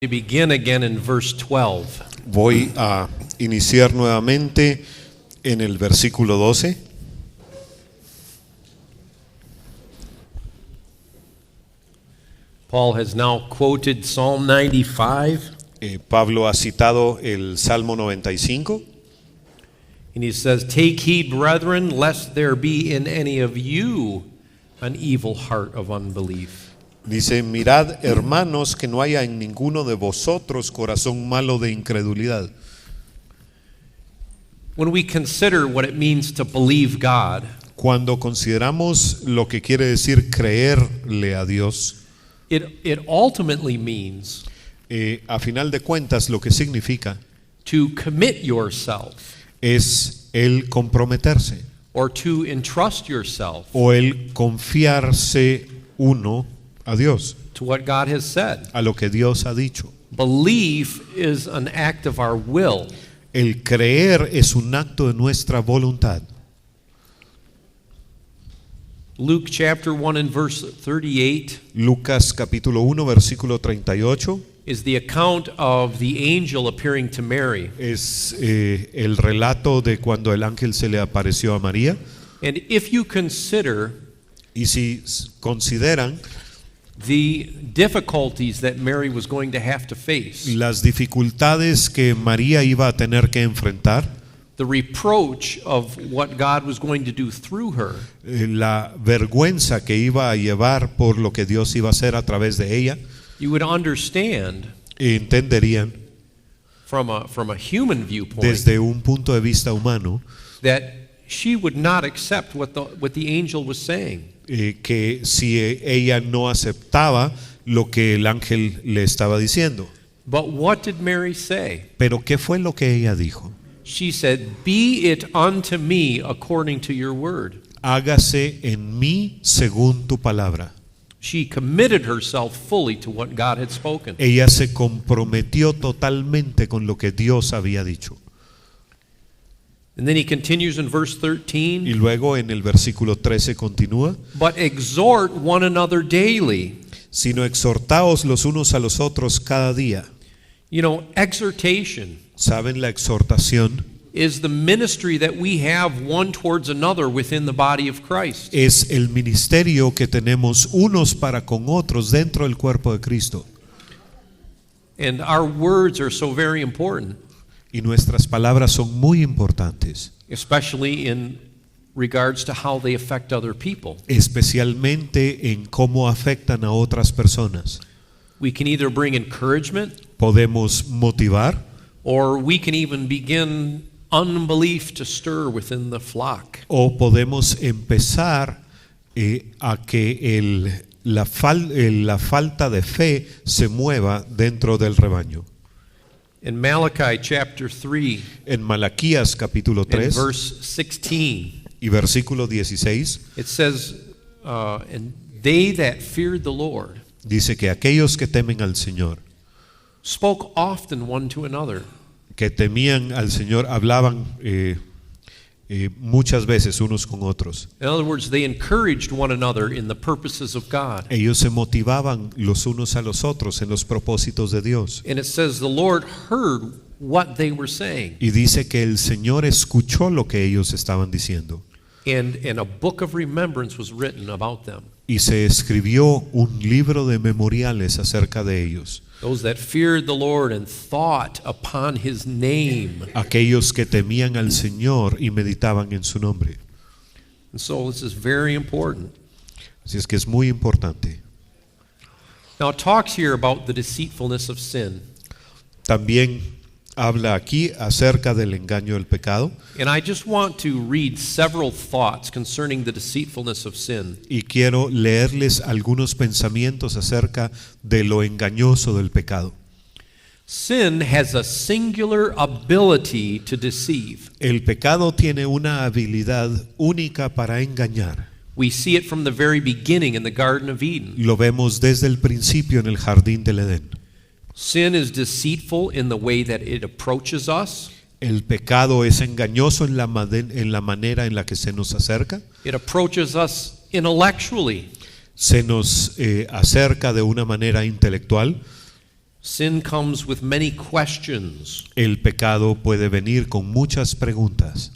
We begin again in verse 12. Voy a iniciar nuevamente en el versículo 12. Paul has now quoted Psalm 95, Pablo ha citado el Salmo 95 and he says, "Take heed, brethren, lest there be in any of you an evil heart of unbelief." Dice: mirad, hermanos, que no haya en ninguno de vosotros corazón malo de incredulidad. When we consider what it means to believe God, Cuando consideramos lo que quiere decir creerle a Dios, it ultimately means a final de cuentas lo que significa to commit yourself es el comprometerse or to entrust yourself o el confiarse uno a Dios, to what God has said. a lo que Dios ha dicho. Belief is an act of our will. El creer es un acto de nuestra voluntad. Luke chapter 1 and verse 38 Lucas capítulo 1 versículo 38 is the account of the angel appearing to Mary. es el relato de cuando el ángel se le apareció a María. And if you consider Y si consideran the difficulties that Mary was going to have to face, las dificultades que María iba a tener que enfrentar, the reproach of what God was going to do through her, la vergüenza que iba a llevar por lo que Dios iba a hacer a través de ella, you would understand entenderían from a human viewpoint desde un punto de vista humano that she would not accept what the angel was saying. que si ella no aceptaba lo que el ángel le estaba diciendo. But what did Mary say? Pero ¿qué fue lo que ella dijo? She said, "Be it unto me according to your word." Hágase en mí según tu palabra. She committed herself fully to what God had spoken. Ella se comprometió totalmente con lo que Dios había dicho. And then he continues in verse 13, Y luego en el versículo 13 continúa: "But exhort one another daily." sino exhortaos los unos a los otros cada día. You know, exhortation ¿Saben? La exhortación is the ministry that we have one towards another within the body of Christ. es el ministerio que tenemos unos para con otros dentro del cuerpo de Cristo. And our words are so very important, Y nuestras palabras son muy importantes, especially in regards to how they affect other people. especialmente en cómo afectan a otras personas. We can either bring encouragement, Podemos motivar or we can even begin unbelief to stir within the flock. o podemos empezar a que la falta de fe se mueva dentro del rebaño. In Malachi chapter 3 En Malaquías capítulo and 3 verse 16, y versículo 16 it says, "And they that feared the Lord dice que aquellos que temen al Señor, spoke often one to another, que temían al Señor, hablaban muchas veces unos con otros. In other words, they encouraged one another in the purposes of God. Ellos se motivaban los unos a los otros en los propósitos de Dios. And it says the Lord heard what they were saying. Y dice que el Señor escuchó lo que ellos estaban diciendo. And a book of remembrance was written about them. Y se escribió un libro de memoriales acerca de ellos. Those that feared the Lord and thought upon His name. Aquellos que temían al Señor y meditaban en su nombre. And so this is very important. Así es que es muy importante. Now it talks here about the deceitfulness of sin. También habla aquí acerca del engaño del pecado. And I just want to read several thoughts concerning the deceitfulness of sin. Y quiero leerles algunos pensamientos acerca de lo engañoso del pecado. Sin has a singular ability to deceive. El pecado tiene una habilidad única para engañar. We see it from the very beginning in the Garden of Eden. Lo vemos desde el principio en el jardín del Edén. Sin is deceitful in the way that it approaches us. El pecado es engañoso en la manera en la que se nos acerca. It approaches us intellectually. Se nos acerca de una manera intelectual. Sin comes with many questions. El pecado puede venir con muchas preguntas.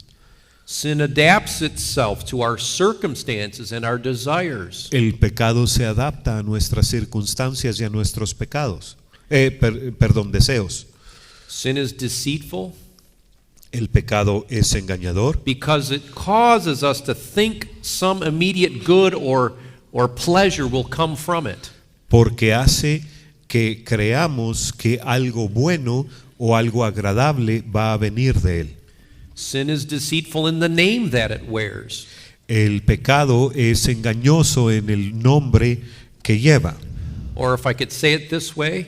Sin adapts itself to our circumstances and our desires. El pecado se adapta a nuestras circunstancias y a nuestros pecados. Deseos. Sin is deceitful El pecado es engañador because it causes us to think some immediate good or pleasure will come from it. porque hace que creamos que algo bueno o algo agradable va a venir de él. Sin is deceitful in the name that it wears. El pecado es engañoso en el nombre que lleva. Or if I could say it this way,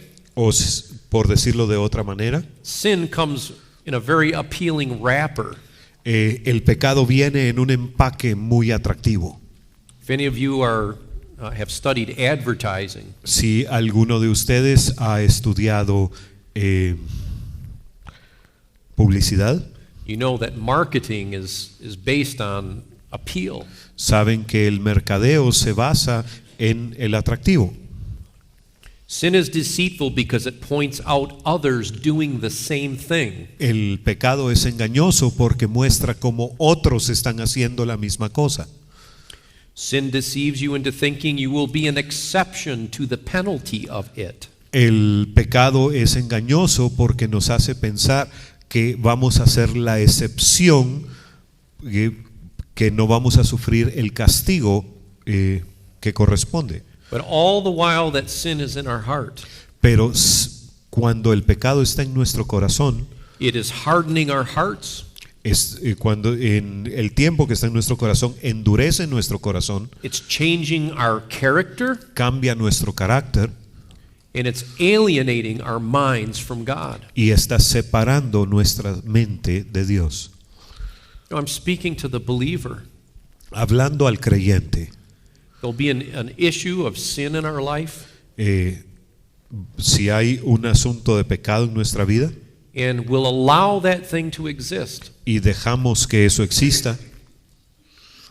Por decirlo de otra manera, sin comes in a very appealing wrapper. el pecado viene en un empaque muy atractivo. If any of you have studied advertising, Si alguno de ustedes ha estudiado publicidad, you know that marketing is based on appeal. saben que el mercadeo se basa en el atractivo. Sin is deceitful because it points out others doing the same thing. El pecado es engañoso porque muestra cómo otros están haciendo la misma cosa. Sin deceives you into thinking you will be an exception to the penalty of it. El pecado es engañoso porque nos hace pensar que vamos a ser la excepción, que no vamos a sufrir el castigo que corresponde. But all the while that sin is in our heart, Pero cuando el pecado está en nuestro corazón, it is hardening our hearts. Cuando en el tiempo que está en nuestro corazón endurece nuestro corazón, It's changing our character, cambia nuestro carácter and it's alienating our minds from God. y está separando nuestra mente de Dios. I'm speaking to the believer. Hablando al creyente, There'll be an issue of sin in our life, si hay un asunto de pecado en nuestra vida and we'll allow that thing to exist. y dejamos que eso exista,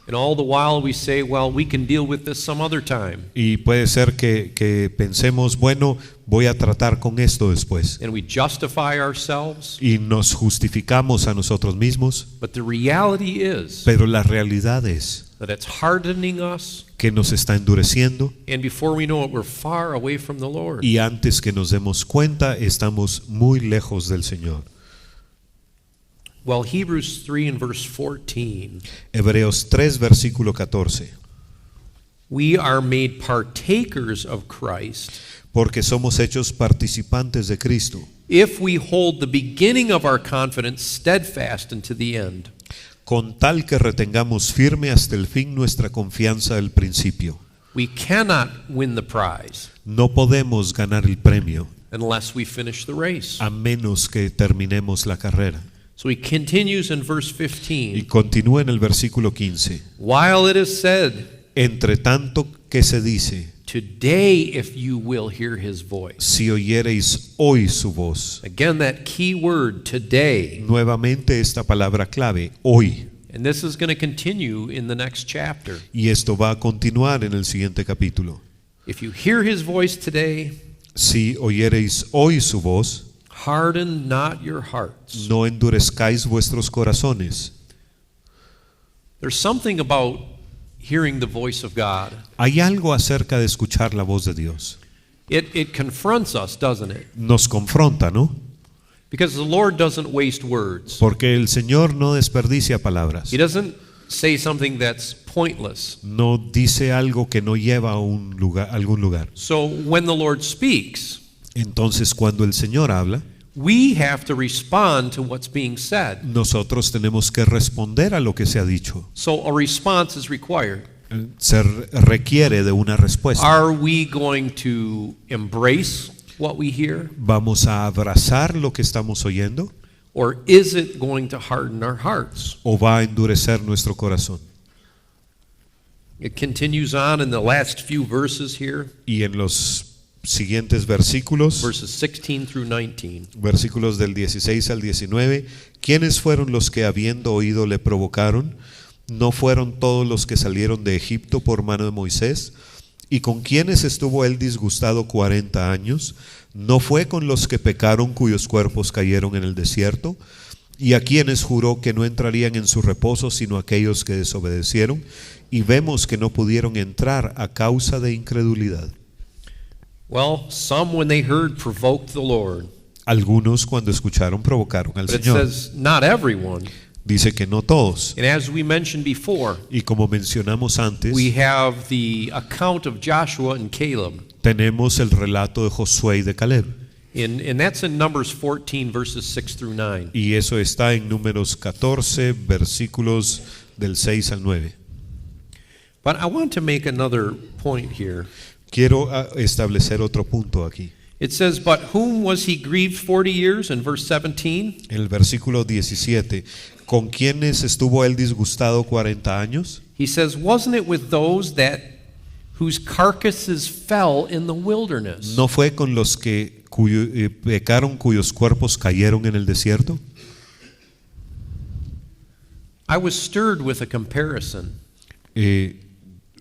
And all the while we say, well, we can deal with this some other time. y puede ser que pensemos, bueno, voy a tratar con esto después, And we justify ourselves. y nos justificamos a nosotros mismos, But the reality is pero la realidad es that it's hardening us. que nos está endureciendo, And before we know it, we're far away from the Lord. y antes que nos demos cuenta estamos muy lejos del Señor. Well, Hebrews 3 and verse 14, Hebreos 3 versículo 14. we are made partakers of Christ Porque somos hechos participantes de Cristo, if we hold the beginning of our confidence steadfast unto the end. con tal que retengamos firme hasta el fin nuestra confianza del principio. We cannot win the prize No podemos ganar el premio unless we finish the race. a menos que terminemos la carrera. So he continues in verse Y 15. continúa en el versículo 15. While it is said, Entre tanto que se dice, today if you will hear his voice. si oyereis hoy su voz. Again, that key word, today. Nuevamente esta palabra clave, hoy. And this is going to continue in the next chapter. Y esto va a continuar en el siguiente capítulo. If you hear his voice today, Si oyereis hoy su voz, harden not your hearts. no endurezcáis vuestros corazones. There's something about hearing the voice of God. Hay algo acerca de escuchar la voz de Dios. It confronts us, doesn't it? Nos confronta, ¿no? Because the Lord doesn't waste words. Porque el Señor no desperdicia palabras. He doesn't say something that's pointless. No dice algo que no lleva a algún lugar. So when the Lord speaks, Entonces, cuando el Señor habla, we have to respond to what's being said. nosotros tenemos que responder a lo que se ha dicho. So a response is required. Se requiere de una respuesta. Are we going to embrace what we hear? ¿Vamos a abrazar lo que estamos oyendo Or is it going to harden our hearts? o va a endurecer nuestro corazón? It continues on in the last few verses here, Y en los siguientes versículos, verses 16 through 19. versículos del 16 al 19, ¿quiénes fueron los que habiendo oído le provocaron? ¿No fueron todos los que salieron de Egipto por mano de Moisés? ¿Y con quiénes estuvo él disgustado 40 años? ¿No fue con los que pecaron cuyos cuerpos cayeron en el desierto? Y a quienes juró que no entrarían en su reposo sino aquellos que desobedecieron, y vemos que no pudieron entrar a causa de incredulidad. Well, some when they heard provoked the Lord. Algunos cuando escucharon provocaron al But it Señor. says not everyone. Dice que no todos. And as we mentioned before, Y como mencionamos antes, we have the account of Joshua and Caleb. tenemos el relato de Josué y de Caleb. And that's in Numbers 14, verses 6 through 9. Y eso está en Números 14, versículos del 6 al 9. But I want to make another point here. Quiero establecer otro punto aquí. It says, but whom was he grieved 40 years in verse 17? En el versículo 17, ¿con quiénes estuvo él disgustado 40 años? He says, wasn't it with those whose carcasses fell in the wilderness? ¿No fue con los que pecaron cuyos cuerpos cayeron en el desierto? I was stirred with a comparison,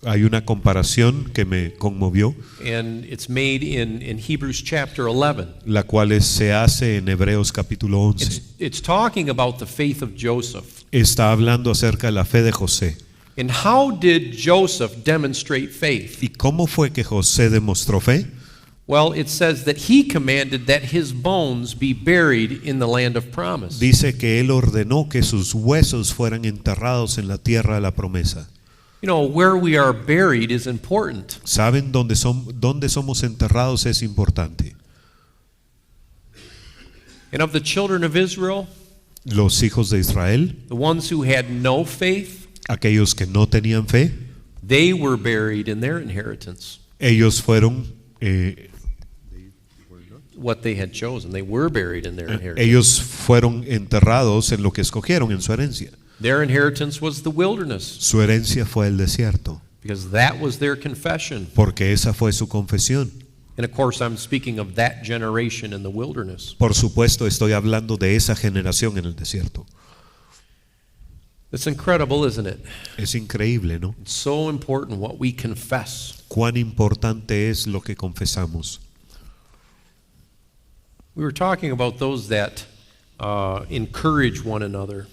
Hay una comparación que me conmovió, and it's made in Hebrews chapter 11. la cual se hace en Hebreos capítulo 11. It's talking about the faith of Joseph. Está hablando acerca de la fe de José. And how did Joseph demonstrate faith? ¿Y cómo fue que José demostró fe? Well, it says that he commanded that his bones be buried in the land of promise. Dice que él ordenó que sus huesos fueran enterrados en la tierra de la promesa. You know, where we are buried is important. ¿Saben dónde somos enterrados? Es importante. And of the children of Israel, Los hijos de Israel, the ones who had no faith, aquellos que no tenían fe, they were buried in their inheritance. ellos fueron What they had chosen. They were buried in their inheritance. ellos fueron enterrados en lo que escogieron, en su herencia. Their inheritance was the wilderness, Su herencia fue el desierto, because that was their confession. porque esa fue su confesión. And of course, I'm speaking of that generation in the wilderness. Por supuesto, estoy hablando de esa generación en el desierto. It's incredible, isn't it? Es increíble, ¿no? It's so important what we confess. Cuán importante es lo que confesamos. We were talking about those that encourage one another,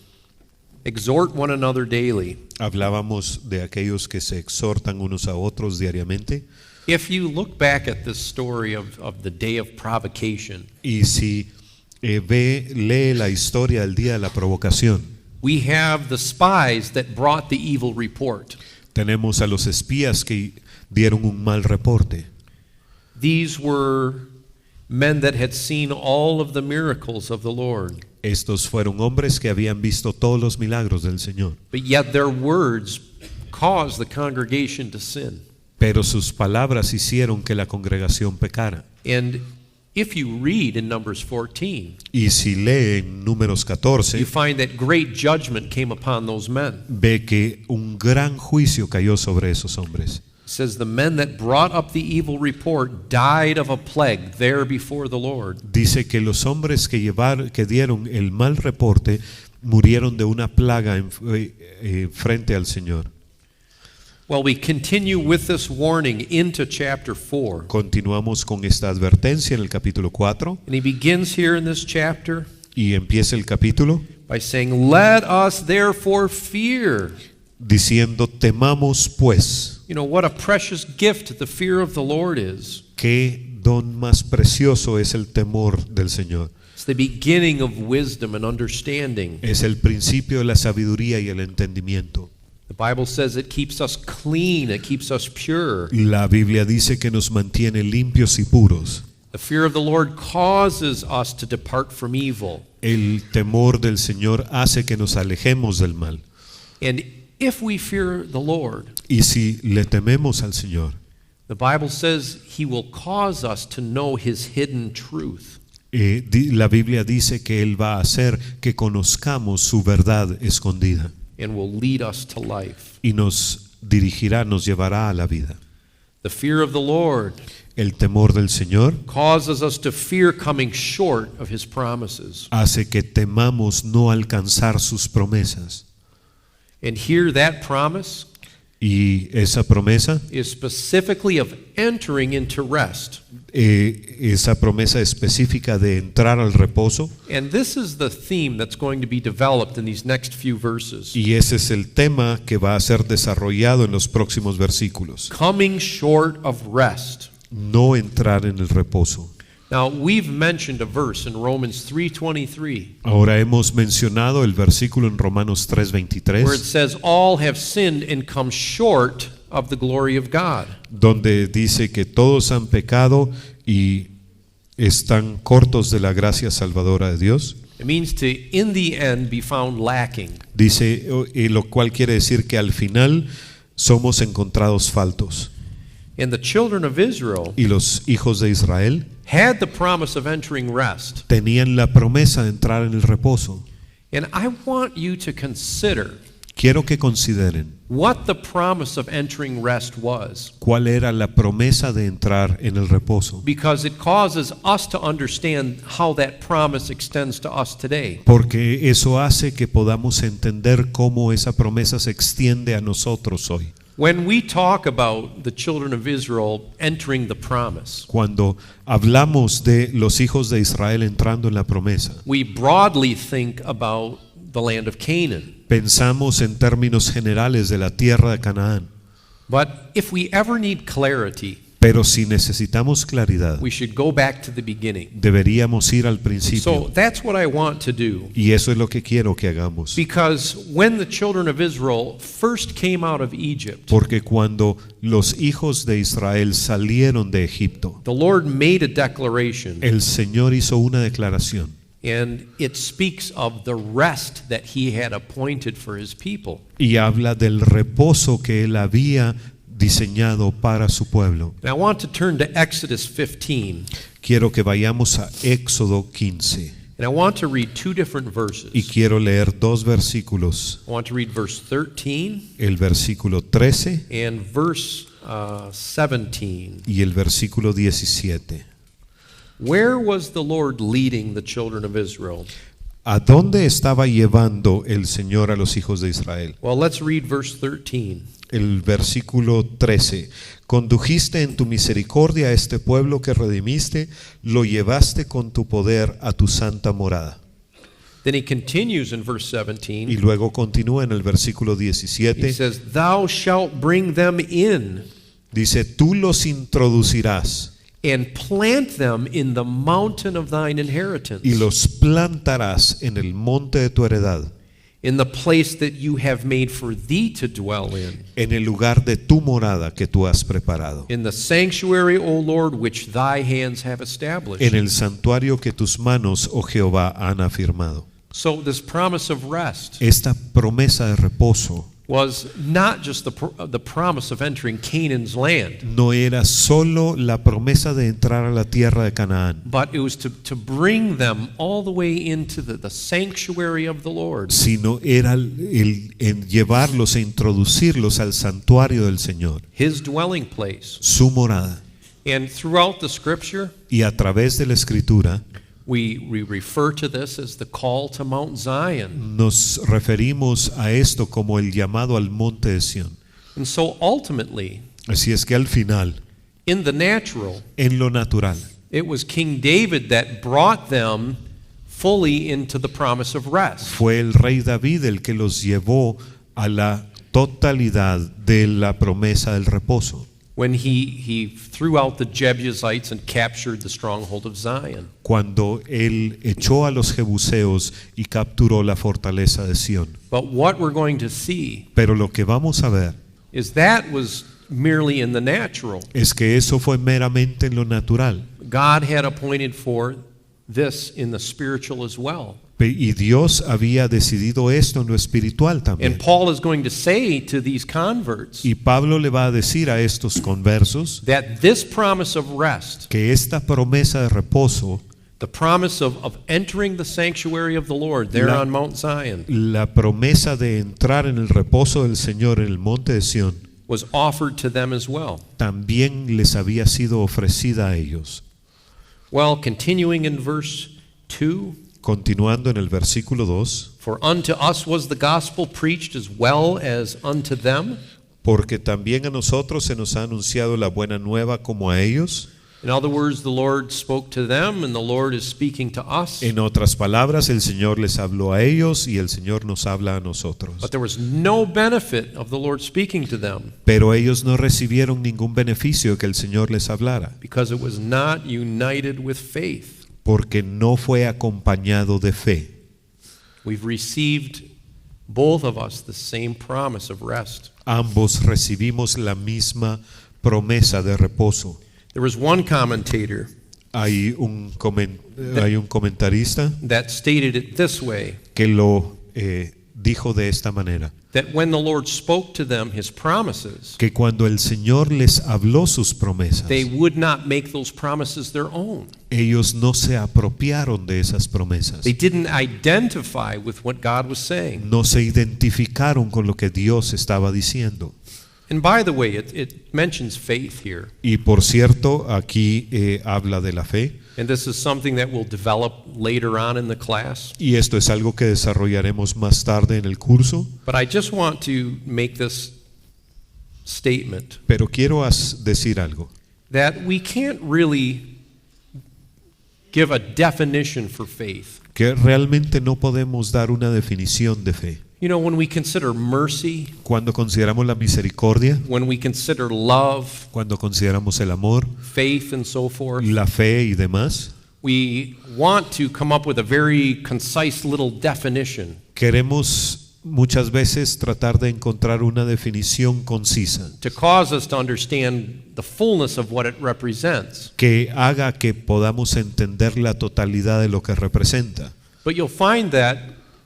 exhort one another daily. Hablábamos de aquellos que se exhortan unos a otros diariamente. If you look back at this story of the day of provocation, Y si lee la historia del día de la provocación, we have the spies that brought the evil report. tenemos a los espías que dieron un mal reporte. These were men that had seen all of the miracles of the Lord, Estos fueron hombres que habían visto todos los milagros del Señor, but yet their words caused the congregation to sin. pero sus palabras hicieron que la congregación pecara. And if you read in Numbers 14, Y si lee en Números you 14, find that great judgment came upon those men. ve que un gran juicio cayó sobre esos hombres. It says the men that brought up the evil report died of a plague there before the Lord. Dice que los hombres que dieron el mal reporte murieron de una plaga frente al Señor. Well, we continue with this warning into chapter 4. Continuamos con esta advertencia en el capítulo 4 And he begins here in this chapter y empieza el capítulo by saying, "Let us therefore fear." diciendo: temamos pues. You know, what a precious gift the fear of the Lord is. Qué don más precioso es el temor del Señor. It's the beginning of wisdom and understanding. Es el principio de la sabiduría y el entendimiento. The Bible says it keeps us clean, it keeps us pure. La Biblia dice que nos mantiene limpios y puros. The fear of the Lord causes us to depart from evil. El temor del Señor hace que nos alejemos del mal. And if we fear the Lord, Y si le tememos al Señor, the Bible says He will cause us to know His hidden truth. la Biblia dice que Él va a hacer que conozcamos su verdad escondida And will lead us to life. y nos dirigirá, nos llevará a la vida. The fear of the Lord El temor del Señor causes us to fear coming short of His promises. hace que temamos no alcanzar sus promesas. And here that promise Y esa promesa, is specifically of entering into rest. esa promesa específica de entrar al reposo, And this is the theme that's going to be developed in these next few verses. y ese es el tema que va a ser desarrollado en los próximos versículos. Coming short of rest. No entrar en el reposo. Now, we've mentioned a verse in Romans 3:23 Ahora hemos mencionado el versículo en Romanos where it 3:23, says all have sinned and come short of the glory of God. donde dice que todos han pecado y están cortos de la gracia salvadora de Dios. It means to, in the end, be found lacking. Dice, lo cual quiere decir que al final somos encontrados faltos. And the children of Israel Y los hijos de Israel had the promise of entering rest. tenían la promesa de entrar en el reposo. And I want you to consider Quiero que consideren what the promise of entering rest was, cuál era la promesa de entrar en el reposo, because it causes us to understand how that promise extends to us today. porque eso hace que podamos entender cómo esa promesa se extiende a nosotros hoy. When we talk about the children of Israel entering the promise, Cuando hablamos de los hijos de Israel entrando en la promesa, we broadly think about the land of Canaan. pensamos en términos generales de la tierra de Canaán. But if we ever need clarity, Pero si necesitamos claridad, we should go back to the beginning. deberíamos ir al So principio. that's what I want to do. Y eso es lo que quiero que hagamos. Because when the children of Israel first came out of Egypt, Porque cuando los hijos de Israel salieron de Egipto, the Lord made a declaration, el Señor hizo una declaración and it speaks of the rest that He had appointed for His people. y habla del reposo que Él había diseñado para su pueblo. And I want to turn to Exodus 15, Quiero que vayamos a Éxodo 15 and I want to read two different verses. y quiero leer dos versículos, I want to read verse 13 el versículo 13 and verse 17. y el versículo 17. Where was the Lord leading the children of Israel? ¿A dónde estaba llevando el Señor a los hijos de Israel? Well, let's read verse 13. El versículo 13. Condujiste en tu misericordia a este pueblo que redimiste, lo llevaste con tu poder a tu santa morada. Then he continues in verse 17. Y luego continúa en el versículo He 17. says, Thou shalt bring them in Dice, tú los introducirás and plant them in the mountain of thine inheritance, y los plantarás en el monte de tu heredad, in the place that you have made for thee to dwell in, en el lugar de tu morada que tú has preparado, in the sanctuary, O Lord, which thy hands have established. en el santuario que tus manos, oh Jehová, han afirmado. So this promise of rest Esta promesa de reposo was not just the promise of entering Canaan's land, no era solo la promesa de entrar a la tierra de Canaán, but it was to bring them all the way into the sanctuary of the Lord, sino era el llevarlos e introducirlos al santuario del Señor, His dwelling place. su morada. And throughout the scripture, Y a través de la escritura we refer to this as the call to Mount Zion. nos referimos a esto como el llamado al monte de Sión. And so ultimately, Así es que al final, in the natural, en lo natural, it was King David that brought them fully into the promise of rest. fue el rey David el que los llevó a la totalidad de la promesa del reposo, When he threw out the Jebusites and captured the stronghold of Zion. cuando él echó a los jebuseos y capturó la fortaleza de Sión. But what we're going to see Pero lo que vamos a ver is that was merely in the natural. es que eso fue meramente en lo natural. God had appointed for this in the spiritual as well. Y Dios había decidido esto en lo espiritual también. And Paul is going to say to these converts Y Pablo le va a decir a estos conversos that this promise of rest, que esta promesa de reposo, the promise of entering the sanctuary of the Lord there La- on Mount Zion, la promesa de entrar en el reposo del Señor en el monte de Sión, was offered to them as well. también les había sido ofrecida a ellos. Well, continuing in verse 2, Continuando en el versículo 2, for unto us was the gospel preached as well as unto them. porque también a nosotros se nos ha anunciado la buena nueva como a ellos. In other words, the Lord spoke to them and the Lord is speaking to us. En otras palabras, el Señor les habló a ellos y el Señor nos habla a nosotros. But there was no benefit of the Lord speaking to them Pero ellos no recibieron ningún beneficio que el Señor les hablara, because it was not united with faith. porque no fue acompañado de fe. We've received, both of us, the same promise of rest. Ambos recibimos la misma promesa de reposo. There was one commentator Hay un comentarista that stated it this way, que lo dijo de esta manera, that when the Lord spoke to them his promises, que cuando el Señor les habló sus promesas, they would not make those promises their own. ellos no se apropiaron de esas promesas, They didn't identify with what God was saying. no se identificaron con lo que Dios estaba diciendo. And by the way, it mentions faith here. Y por cierto, aquí habla de la fe, And this is something that will develop later on in the class. y esto es algo que desarrollaremos más tarde en el curso, But I just want to make this statement pero quiero decir algo, that we can't really give a definition for faith. que realmente no podemos dar una definición de fe. You know, when we consider mercy, Cuando consideramos la misericordia, when we consider love, cuando consideramos el amor, faith, and so forth, la fe y demás, we want to come up with a very concise little definition. queremos muchas veces tratar de encontrar una definición concisa To cause us to understand the fullness of what it represents. que haga que podamos entender la totalidad de lo que representa. But you'll find that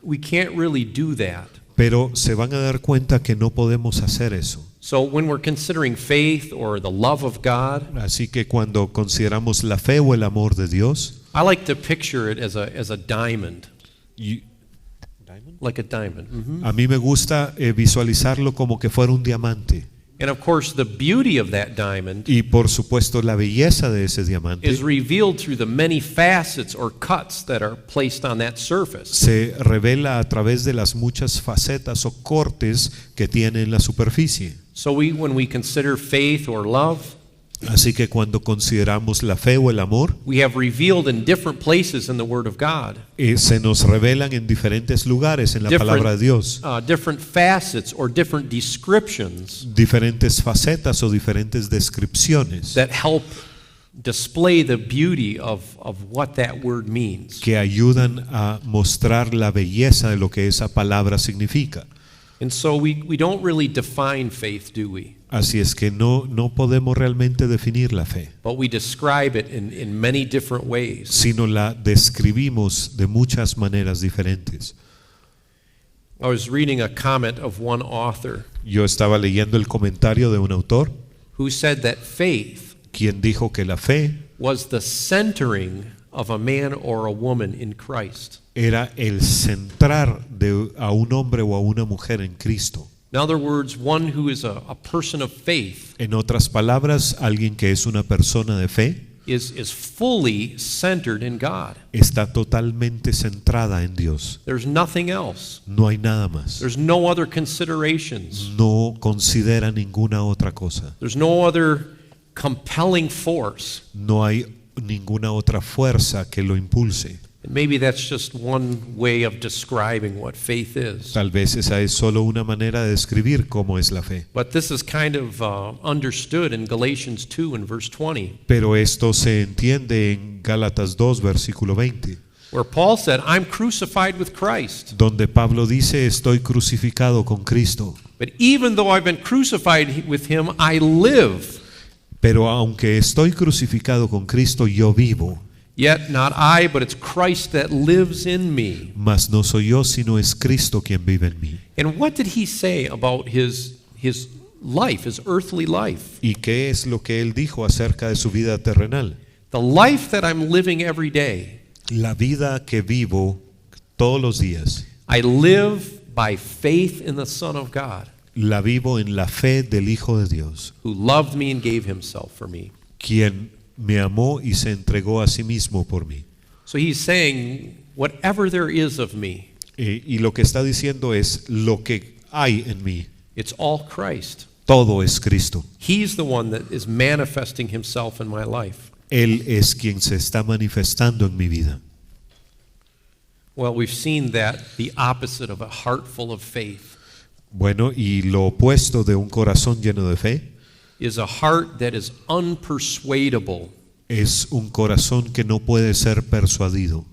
we can't really do that. Pero se van a dar cuenta que no podemos hacer eso. So when we're considering faith or the love of God, Así que cuando consideramos la fe o el amor de Dios, I like to picture it as a diamond, y like a diamond. a mí me gusta visualizarlo como que fuera un diamante. And of course, the beauty of that diamond Y por supuesto la belleza de ese diamante is revealed through the many facets or cuts that are placed on that surface. se revela a través de las muchas facetas o cortes que tiene en la superficie. So when we consider faith or love, Así que cuando consideramos la fe o el amor, we have revealed in different places in the Word of God se nos revelan en diferentes lugares en la palabra de Dios, different facets or different descriptions diferentes facetas o diferentes descripciones that help display the beauty of what that word means. que ayudan a mostrar la belleza de lo que esa palabra significa. And so we don't really define faith, do we? Así es que no podemos realmente definir la fe, But we describe it in many different ways. sino la describimos de muchas maneras diferentes. I was reading a comment of one author Yo estaba leyendo el comentario de un autor who said that faith quien dijo que la fe was the centering of a man or a woman in Christ. era el centrar a un hombre o a una mujer en Cristo. In other words, one who is a person of faith En otras palabras, alguien que es una persona de fe is fully centered in God. está totalmente centrada en Dios. There's nothing else. No hay nada más. There's no other considerations. No considera ninguna otra cosa. There's no other compelling force. No hay ninguna otra fuerza que lo impulse. And maybe that's just one way of describing what faith is. Tal vez esa es solo una manera de describir cómo es la fe. But this is kind of understood in Galatians 2 and verse 20, Pero esto se entiende en Gálatas 2, versículo 20, where Paul said, I'm crucified with Christ. donde Pablo dice, estoy crucificado con Cristo. But even though I've been crucified with him, I live. Pero aunque estoy crucificado con Cristo, yo vivo. Yet not I, but it's Christ that lives in me. Mas no soy yo, sino es Cristo quien vive en mí. And what did he say about his life, his earthly life? ¿Y qué es lo que él dijo acerca de su vida terrenal? The life that I'm living every day, La vida que vivo todos los días, I live by faith in the Son of God, la vivo en la fe del Hijo de Dios, who loved me and gave himself for me. quien me amó y se entregó a sí mismo por mí. So he's saying, whatever there is of me, Y lo que está diciendo es, lo que hay en mí, it's all Christ. Todo es Cristo. He's the one that is manifesting himself in my life. Él es quien se está manifestando en mi vida. Well, we've seen that the opposite of a heart full of faith Bueno, y lo opuesto de un corazón lleno de fe is a heart that is unpersuadable, es un corazón que no puede ser persuadido,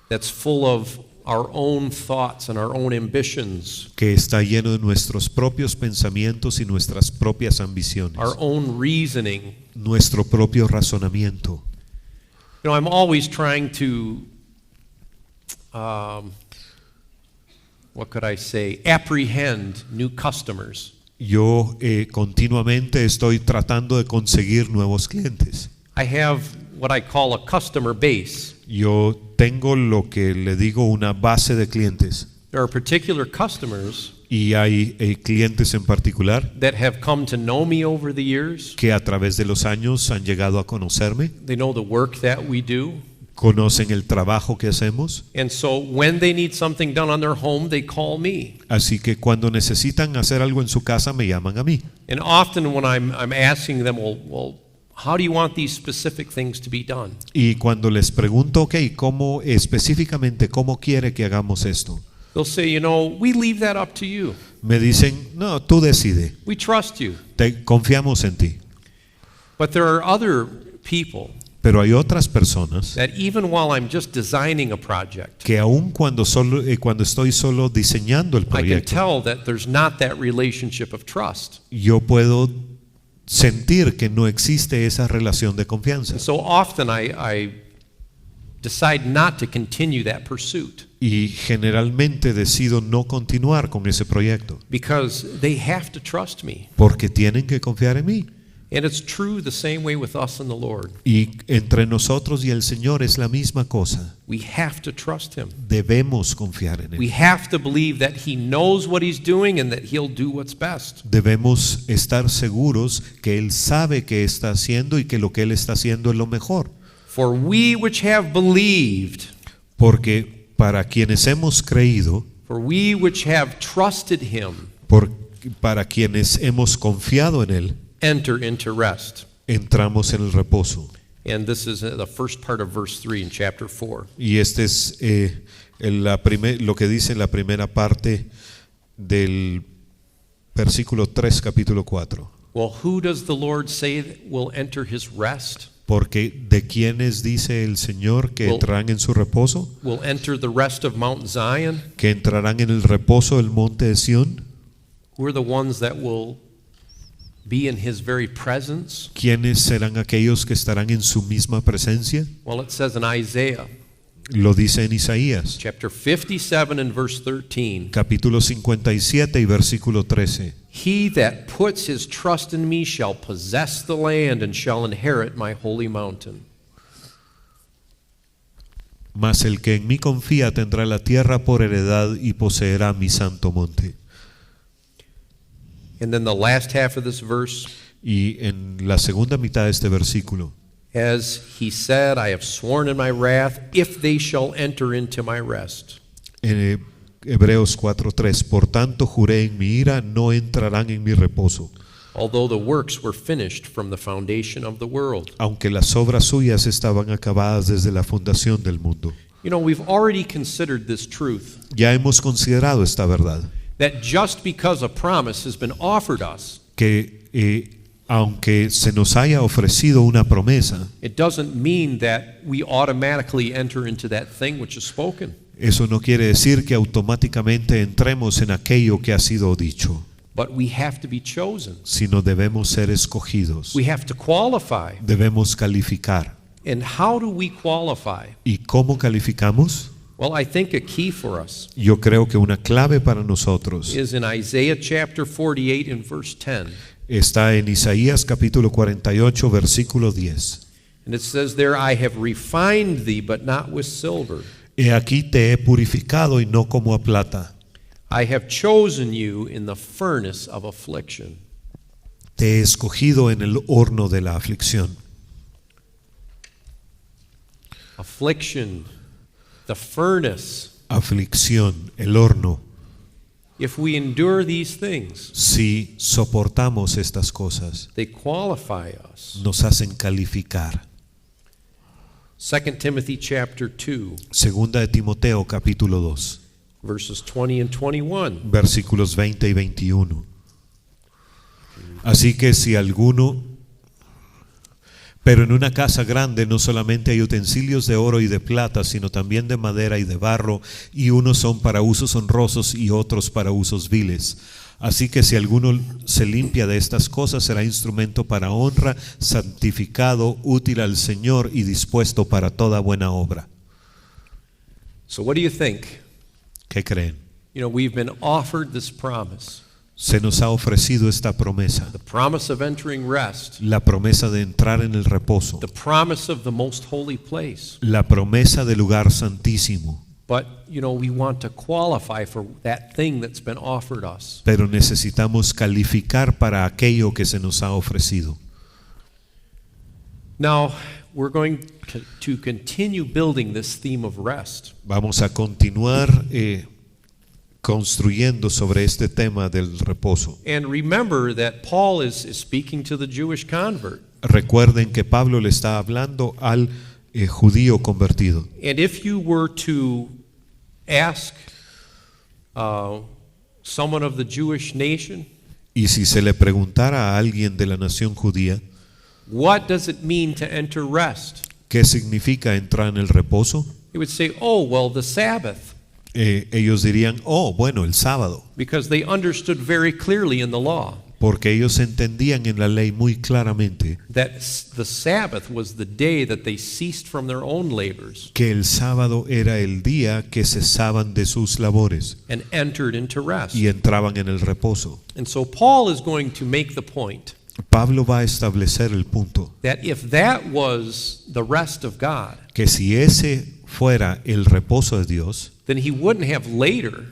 that's full of our own thoughts and our own ambitions, que está lleno de nuestros propios pensamientos y nuestras propias ambiciones, our own reasoning. nuestro propio razonamiento. You know, I'm always trying to, what could I say, apprehend new customers. Yo continuamente estoy tratando de conseguir nuevos clientes. I have what I call a customer base. Yo tengo lo que le digo una base de clientes There are particular customers y hay clientes en particular that have come to know me over the years. que a través de los años han llegado a conocerme, They know the work that we do. conocen el trabajo que hacemos, And so when they need something done on their home, they call me. así que cuando necesitan hacer algo en su casa me llaman a mí. And often when I'm asking them, well, how do you want these specific things to be done? Y cuando les pregunto, ok, ¿cómo específicamente cómo quiere que hagamos esto? They'll say, you know, we leave that up to you. Me dicen, no, tú decide, We trust you. confiamos en ti. But there are other people Pero hay otras personas that even while I'm just designing a project, que aun cuando estoy solo diseñando el I can proyecto, tell that there's not that relationship of trust. yo puedo sentir que no existe esa relación de confianza. And so often I decide not to continue that pursuit Y generalmente decido no continuar con ese proyecto because they have to trust me. porque tienen que confiar en mí. And it's true the same way with us and the Lord. Y entre nosotros y el Señor es la misma cosa. We have to trust Him. Debemos confiar en We Él. have to believe that He knows what He's doing and that He'll do what's best. Debemos estar seguros que Él sabe qué está haciendo y que lo que Él está haciendo es lo mejor. For we which have believed, Porque para quienes hemos creído, for we which have trusted Him, para quienes hemos confiado en Él, enter into rest. entramos en el reposo. And this is the first part of verse 3 in chapter 4. Y este es lo que dice en la primera parte del versículo 3, capítulo 4. Well, who does the Lord say that will enter His rest? Porque ¿de quiénes dice el Señor que Well- entrarán en su reposo? Will enter the rest of Mount Zion? Que entrarán en el reposo del monte de Sión. Who are the ones that will be in His very presence? ¿Quiénes serán aquellos que estarán en su misma presencia? Well, it says in Isaiah Lo dice en Isaías, chapter 57 and verse 13, capítulo 57 y versículo 13. He that puts his trust in me shall possess the land and shall inherit my holy mountain. Mas el que en mí confía tendrá la tierra por heredad y poseerá mi santo monte. And then the last half of this verse, Y en la segunda mitad de este versículo, as he said, I have sworn in my wrath, if they shall enter into my rest. en Hebreos 4:3, por tanto juré en mi ira, no entrarán en mi reposo, Although the works were finished from the foundation of the world. aunque las obras suyas estaban acabadas desde la fundación del mundo. You know, we've already considered this truth, Ya hemos considerado esta verdad, that just because a promise has been offered us, que aunque se nos haya ofrecido una promesa, it doesn't mean that we automatically enter into that thing which is spoken. eso no quiere decir que automáticamente entremos en aquello que ha sido dicho, But we have to be chosen. sino debemos ser escogidos, We have to qualify. debemos calificar. And how do we qualify? ¿Y cómo calificamos? Well, I think a key for us Yo creo que una clave para nosotros is in Isaiah chapter 48 and verse 10. está en Isaías capítulo 48 versículo 10. And it says there, I have refined thee, but not with silver. He aquí te he purificado y no como a plata. I have chosen you in the furnace of affliction. Te he escogido en el horno de la aflicción. Affliction, the furnace. Aflicción, el horno. If we endure these things, Si soportamos estas cosas, they qualify us. nos hacen calificar. 2 Timothy chapter 2, Segunda de Timoteo capítulo 2, verses 20 and 21. versículos 20 y 21. Así que si alguno, pero en una casa grande no solamente hay utensilios de oro y de plata, sino también de madera y de barro, y unos son para usos honrosos y otros para usos viles. Así que si alguno se limpia de estas cosas, será instrumento para honra, santificado, útil al Señor y dispuesto para toda buena obra. So what do you think? ¿Qué creen? You know, we've been offered this promise, Se nos ha ofrecido esta promesa, the promise of entering rest, la promesa de entrar en el reposo, the promise of the most holy place. la promesa del lugar santísimo. But, you know, we want to qualify for that thing that's been offered us. Pero necesitamos calificar para aquello que se nos ha ofrecido. Now, we're going to continue building this theme of rest. Vamos a continuar construyendo sobre este tema del reposo. And remember that Paul is speaking to the Jewish convert. Recuerden que Pablo le está hablando al judío convertido. And if you were to ask someone of the Jewish nation, Y si se le preguntara a alguien de la nación judía, what does it mean to enter rest? ¿qué significa entrar en el reposo? They would say, oh, well, the Sabbath, Ellos dirían, oh, bueno, el sábado, because they understood very clearly in the law porque ellos entendían en la ley muy claramente that the Sabbath was the day that they ceased from their own labors que el sábado era el día que cesaban de sus labores and entered into rest. y entraban en el reposo. And so Paul is going to make the point Pablo va a establecer el punto that if that was the rest of God, que si ese fuera el reposo de Dios, then he wouldn't have later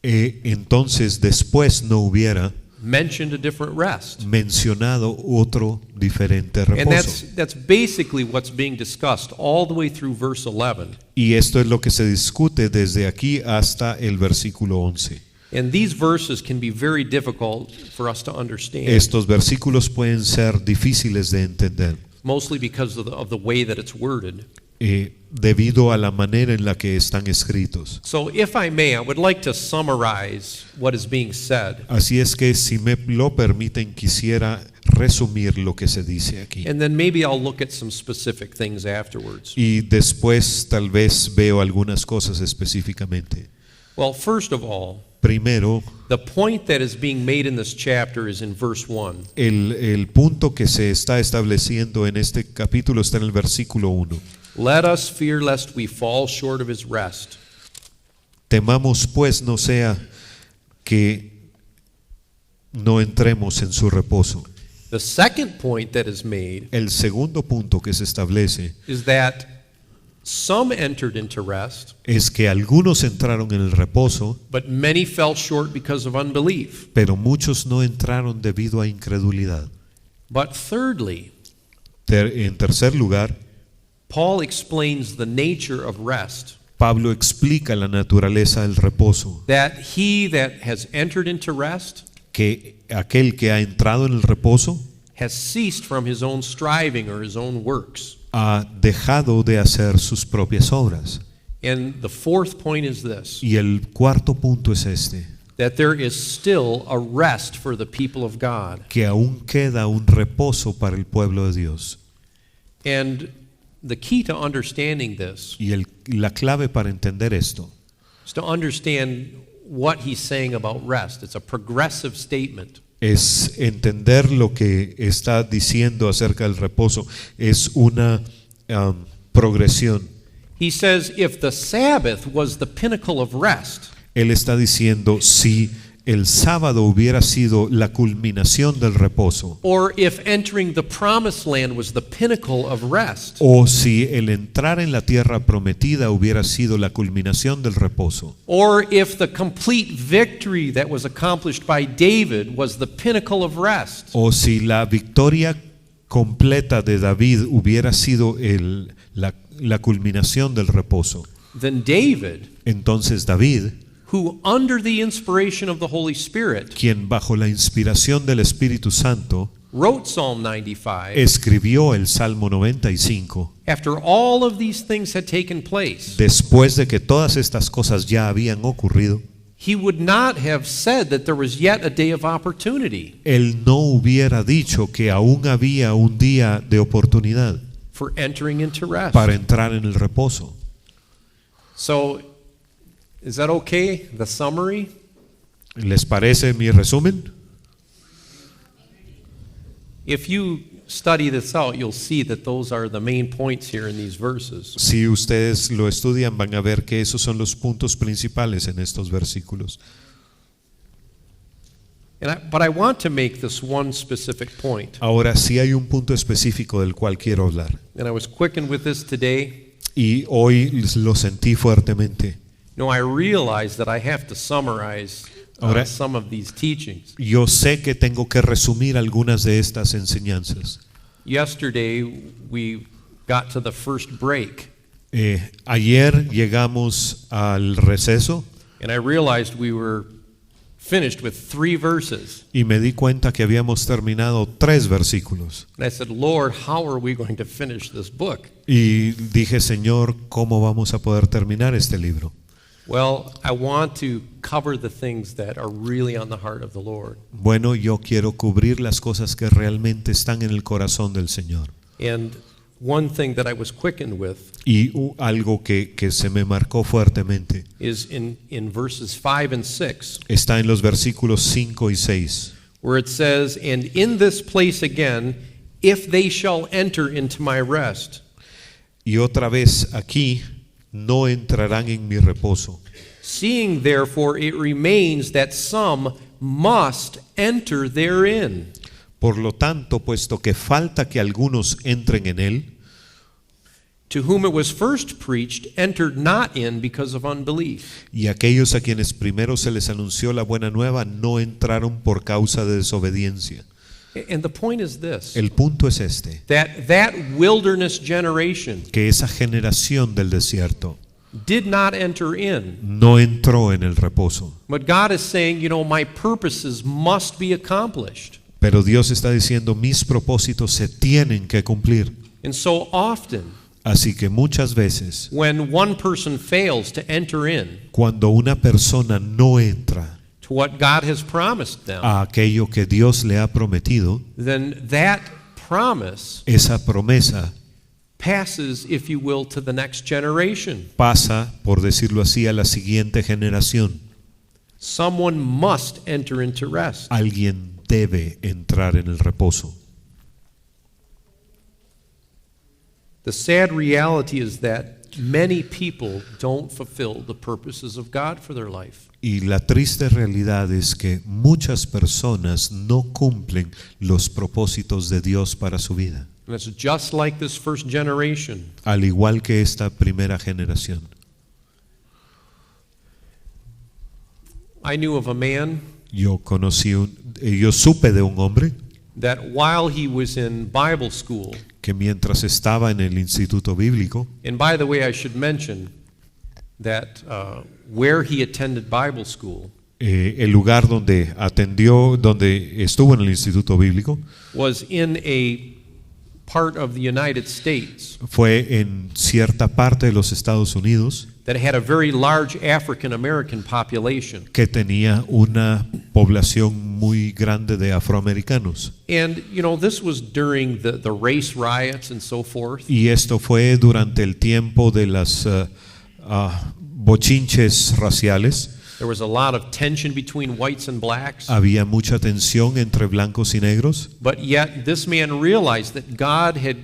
entonces después no hubiera mentioned a different rest. mencionado otro diferente And reposo. that's basically what's being discussed all the way through verse 11. Y esto es lo que se discute desde aquí hasta el versículo 11. And these verses can be very difficult for us to understand, Estos versículos pueden ser difíciles de entender mostly because of the way that it's worded. debido a la manera en la que están escritos. So if I may, I would like to summarize what is being said. Así es que si me lo permiten quisiera resumir lo que se dice aquí. And then maybe I'll look at some specific things afterwards. Y después tal vez veo algunas cosas específicamente. Well, first of all, Primero, the point that is being made in this chapter is in verse 1. el punto que se está estableciendo en este capítulo está en el versículo 1. Let us fear lest we fall short of his rest. Temamos pues no sea que no entremos en su reposo. The second point that is made El segundo punto que se establece is that some entered into rest, es que algunos entraron en el reposo, but many fell short because of unbelief. pero muchos no entraron debido a incredulidad. But thirdly, En tercer lugar, Paul explains the nature of rest, Pablo explica la naturaleza del reposo, that he that has entered into rest que aquel que ha entrado en el reposo has ceased from his own striving or his own works. ha dejado de hacer sus propias obras. And the fourth point is this, Y el cuarto punto es este, that there is still a rest for the people of God. que aún queda un reposo para el pueblo de Dios. And the key to understanding this Y la clave para entender esto is to understand what he's saying about rest. It's a progressive statement. es entender lo que está diciendo acerca del reposo. Es una progresión. He says if the Sabbath was the pinnacle of rest, Él está diciendo, si el sábado hubiera sido la culminación del reposo, or if entering the promised land was the pinnacle of rest, o si el entrar en la tierra prometida hubiera sido la culminación del reposo, or if the complete victory that was accomplished by David was the pinnacle of rest, o si la victoria completa de David hubiera sido la culminación del reposo, then David entonces David who under the inspiration of the Holy Spirit quien bajo la inspiración del Espíritu Santo wrote Psalm 95, escribió el Salmo 95 after all of these things had taken place, después de que todas estas cosas ya habían ocurrido. he would not have said that there was yet a day of opportunity Él no hubiera dicho que aún había un día de oportunidad for entering into rest. para entrar en el reposo. So, is that okay? The summary? ¿Les parece mi resumen? If you study this out, you'll see that those are the main points here in these verses. Si ustedes lo estudian van a ver que esos son los puntos principales en estos versículos. But I want to make this one specific point. Ahora sí hay un punto específico del cual quiero hablar And I was quickened with this today. y hoy lo sentí fuertemente. No, I realize that I have to summarize Ahora- some of these teachings. Yo sé que tengo que resumir algunas de estas enseñanzas. Yesterday, we got to the first break, Ayer llegamos al receso and I realized we were finished with 3 verses. y me di cuenta que habíamos terminado 3 versículos. And I said, Lord, how are we going to finish this book? Y dije, Señor, ¿cómo vamos a poder terminar este libro? Well, I want to cover the things that are really on the heart of the Lord. Bueno, yo quiero cubrir las cosas que realmente están en el corazón del Señor. And one thing that I was quickened with Y algo que se me marcó fuertemente is in verses 5 and 6, está en los versículos 5 y 6, where it says, And in this place again, if they shall enter into my rest. y otra vez aquí, no entrarán en mi reposo. Seeing therefore it remains that some must enter therein. Por lo tanto, puesto que falta que algunos entren en él, To whom it was first preached entered not in because of unbelief. y aquellos a quienes primero se les anunció la buena nueva no entraron por causa de desobediencia. And the point is this, El punto es este, that wilderness generation que esa generación del desierto did not enter in. no entró en el reposo. But God is saying, my purposes must be accomplished. Pero Dios está diciendo, mis propósitos se tienen que cumplir. And so often, Así que muchas veces, when one person fails to enter in cuando una persona no entra to what God has promised them, a aquello que Dios le ha prometido, then that promise esa promesa passes, if you will, to the next generation. pasa, por decirlo así, a la siguiente generación. Someone must enter into rest. Alguien debe entrar en el reposo. The sad reality is that many people don't fulfill the purposes of God for their life. Y la triste realidad es que muchas personas no cumplen los propósitos de Dios para su vida, And it's just like this first generation. al igual que esta primera generación. I knew of a man Yo supe de un hombre that while he was in Bible school, que mientras estaba en el instituto bíblico, and by the way, I should mention that where he attended Bible school el lugar donde estuvo en el instituto bíblico, was in a part of the United States fue en cierta parte de los Estados Unidos that had a very large African American population. que tenía una población muy grande de afroamericanos. And this was during the race riots and so forth. Y esto fue durante el tiempo de las bochinches raciales. There was a lot of tension between whites and blacks. Había mucha tensión entre blancos y negros, But yet this man realized that God had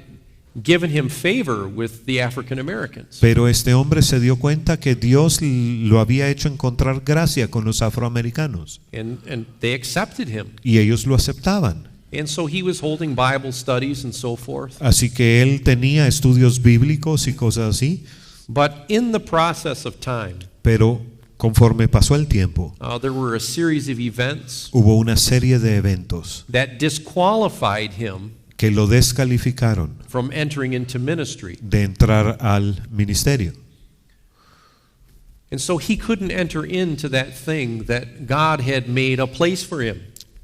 given him favor with the African Americans. pero este hombre se dio cuenta que Dios lo había hecho encontrar gracia con los afroamericanos And they accepted him. y ellos lo aceptaban. And so he was holding Bible studies and so forth. Así que él tenía estudios bíblicos y cosas así, But in the process of time, pero conforme pasó el tiempo, there were a series of events hubo una serie de eventos that disqualified him que lo descalificaron from entering into ministry. de entrar al ministerio. And so he couldn't enter into that thing that God had made a place for him.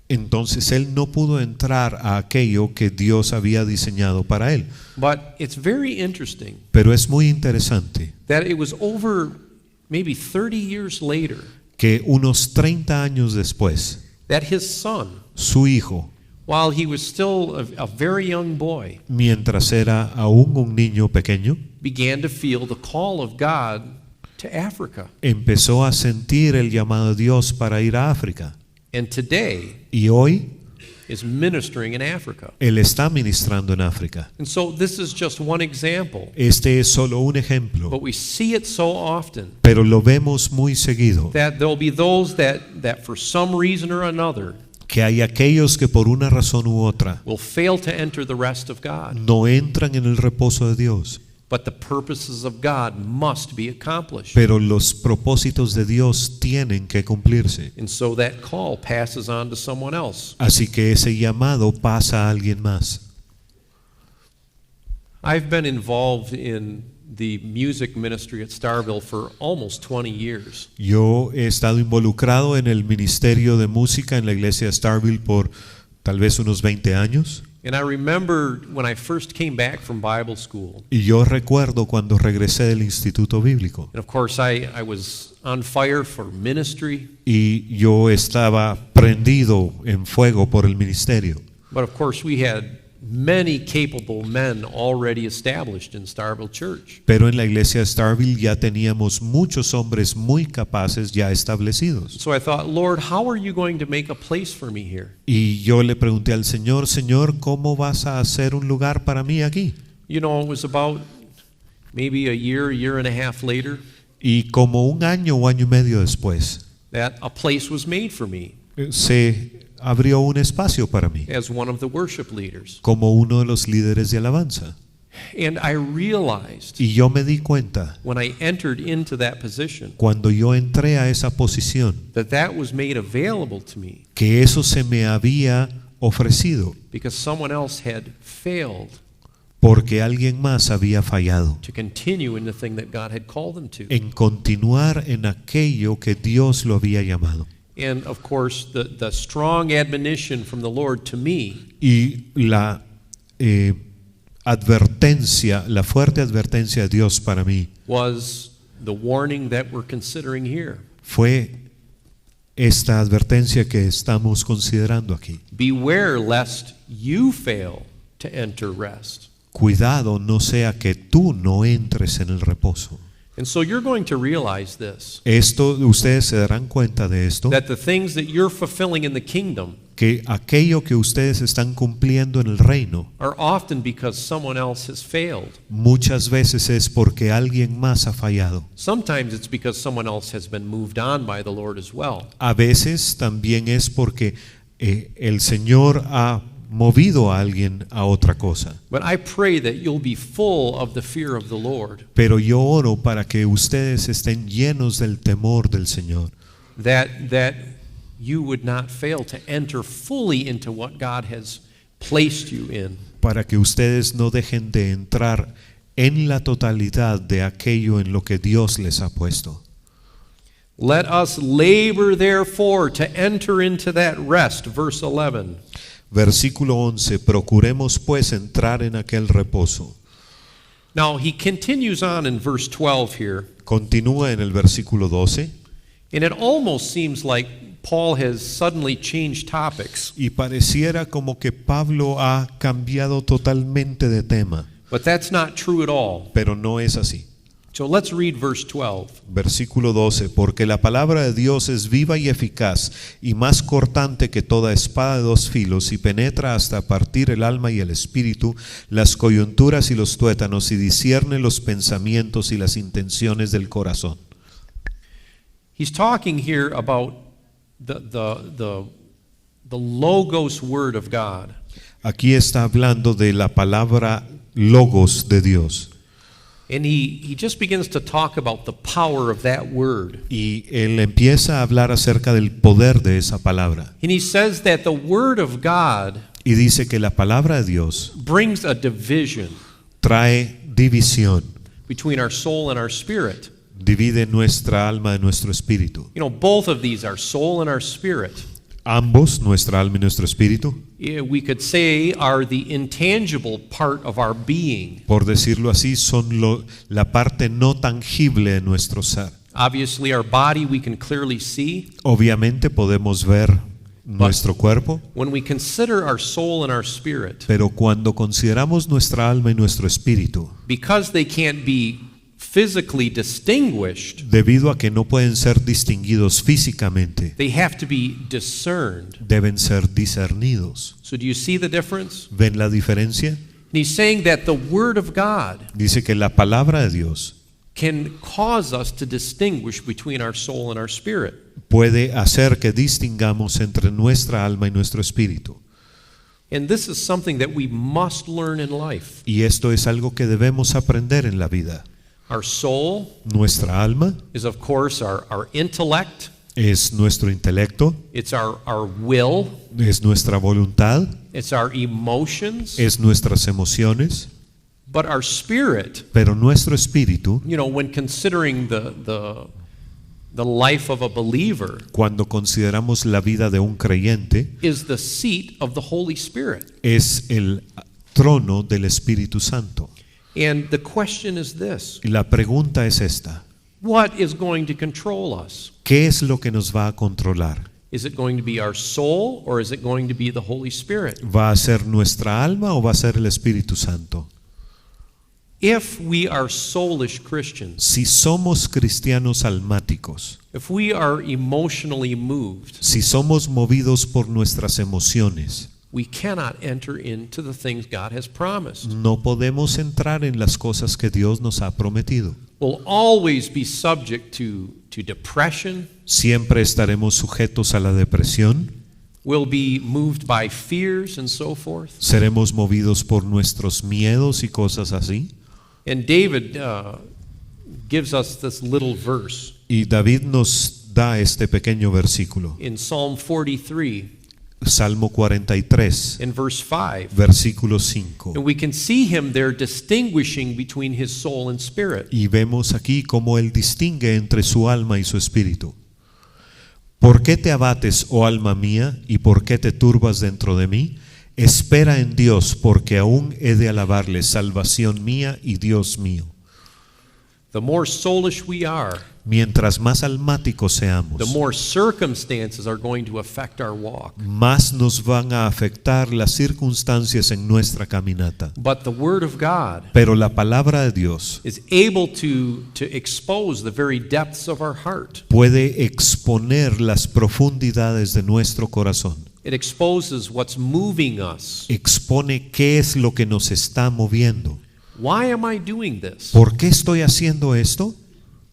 Entonces él no pudo entrar a aquello que Dios había diseñado para él. But it's very interesting Pero es muy interesante that it was over maybe 30 years later que unos 30 años después, that his son, su hijo, while he was still a very young boy, mientras era aún un niño pequeño, began to feel the call of God to Africa. empezó a sentir el llamado de Dios para ir a África. And today Y hoy is ministering in Africa. él está ministrando en África. And so this is just one example, Este es solo un ejemplo, but we see it so often pero lo vemos muy seguido, that there'll be those that for some reason or another que hay aquellos que por una razón u otra will fail to enter the rest of God. no entran en el reposo de Dios, But the purposes of God must be accomplished. pero los propósitos de Dios tienen que cumplirse. And so that call passes on to someone else. Así que ese llamado pasa a alguien más. I've been involved in the music ministry at Starville for almost 20 years. Yo he estado involucrado en el ministerio de música en la iglesia de Starville por tal vez unos 20 años. And I remember when I first came back from Bible school. Y yo recuerdo cuando regresé del instituto bíblico. And of course I was on fire for ministry. Y yo estaba prendido en fuego por el ministerio. But of course we had many capable men already established in Starville Church. Pero en la iglesia de Starville ya teníamos muchos hombres muy capaces ya establecidos. So I thought, Lord, how are you going to make a place for me here? Y yo le pregunté al Señor, Señor, ¿cómo vas a hacer un lugar para mí aquí? You know, it was about maybe a year and a half later Y como un año o año y medio después, that a place was made for me se abrió un espacio para mí as one of the worship leaders. como uno de los líderes de alabanza. And I realized Y yo me di cuenta when I entered into that position cuando yo entré a esa posición that was made available to me que eso se me había ofrecido because someone else had failed porque alguien más había fallado to continue in the thing that God had called them to. en continuar en aquello que Dios lo había llamado. And of course, the strong admonition from the Lord to me Y la advertencia, la fuerte advertencia de Dios para mí was the warning that we're considering here. fue esta advertencia que estamos considerando aquí. Beware lest you fail to enter rest. Cuidado no sea que tú no entres en el reposo. And so you're going to realize this, Esto, ustedes se darán cuenta de esto, that the things that you're fulfilling in the kingdom que aquello que ustedes están cumpliendo en el reino are often because someone else has failed. muchas veces es porque alguien más ha fallado. Sometimes it's because someone else has been moved on by the Lord as well. A veces también es porque el Señor ha movido a alguien a otra cosa. But I pray that you'll be full of the fear of the Lord, Pero yo oro para que ustedes estén llenos del temor del Señor, that you would not fail to enter fully into what God has placed you in. para que ustedes no dejen de entrar en la totalidad de aquello en lo que Dios les ha puesto. Let us labor therefore to enter into that rest, verse 11. Versículo 11, procuremos pues entrar en aquel reposo. Now he continues on in verse 12 here, Continúa en el versículo 12 and it almost seems like Paul has suddenly changed topics, y pareciera como que Pablo ha cambiado totalmente de tema, but that's not true at all. pero no es así. So let's read verse 12. Versículo 12, porque la palabra de Dios es viva y eficaz y más cortante que toda espada de dos filos y penetra hasta partir el alma y el espíritu, las coyunturas y los tuétanos y discierne los pensamientos y las intenciones del corazón. He's talking here about the logos word of God. Aquí está hablando de la palabra logos de Dios. And he just begins to talk about the power of that word. Y él empieza a hablar acerca del poder de esa palabra. And he says that the word of God Y dice que la palabra de Dios brings a division trae división between our soul and our spirit. divide nuestra alma de nuestro espíritu. You know, both of these, our soul and our spirit, Ambos, nuestra alma y nuestro espíritu, we could say are the intangible part of our being. por decirlo así, son la parte no tangible de nuestro ser. Obviously, our body we can clearly see. Obviamente podemos ver nuestro cuerpo, When we consider our soul and our spirit, pero cuando consideramos nuestra alma y nuestro espíritu, because they can't be physically distinguished, debido a que no pueden ser distinguidos físicamente, they have to be discerned. deben ser discernidos. So do you see the difference? ¿Ven la diferencia? And he's saying that the Word of God Dice que la palabra de Dios can cause us to distinguish between our soul and our spirit. puede hacer que distingamos entre nuestra alma y nuestro espíritu. And this is something that we must learn in life. Y esto es algo que debemos aprender en la vida. Our soul Nuestra alma is, of course, our intellect, es nuestro intelecto, it's our will, es nuestra voluntad, it's our emotions, es nuestras emociones, but our spirit, pero nuestro espíritu, you know, when considering the life of a believer, cuando consideramos la vida de un creyente, is the seat of the Holy Spirit. es el trono del Espíritu Santo. And the question is this: Y la pregunta es esta: what is going to control us? ¿qué es lo que nos va a controlar? Is it going to be our soul or is it going to be the Holy Spirit? ¿Va a ser nuestra alma o va a ser el Espíritu Santo? If we are soulish Christians, Si somos cristianos almáticos, if we are emotionally moved, si somos movidos por nuestras emociones, we cannot enter into the things God has promised. no podemos entrar en las cosas que Dios nos ha prometido. We'll always be subject to depression. Siempre estaremos sujetos a la depresión, We'll be moved by fears and so forth. seremos movidos por nuestros miedos y cosas así. And David gives us this little verse Y David nos da este pequeño versículo, in Psalm 43 Salmo 43, in verse 5. versículo 5. And we can see him there distinguishing between his soul and spirit. Y vemos aquí cómo él distingue entre su alma y su espíritu. ¿Por qué te abates, oh alma mía, y por qué te turbas dentro de mí? Espera en Dios, porque aún he de alabarle, salvación mía y Dios mío. The more soulish we are, Mientras más almáticos seamos, the more circumstances are going to affect our walk. más nos van a afectar las circunstancias en nuestra caminata. But the Word of God Pero la palabra de Dios is able to expose the very depths of our heart. puede exponer las profundidades de nuestro corazón. It exposes what's moving us. Expone qué es lo que nos está moviendo. Why am I doing this? ¿Por qué estoy haciendo esto?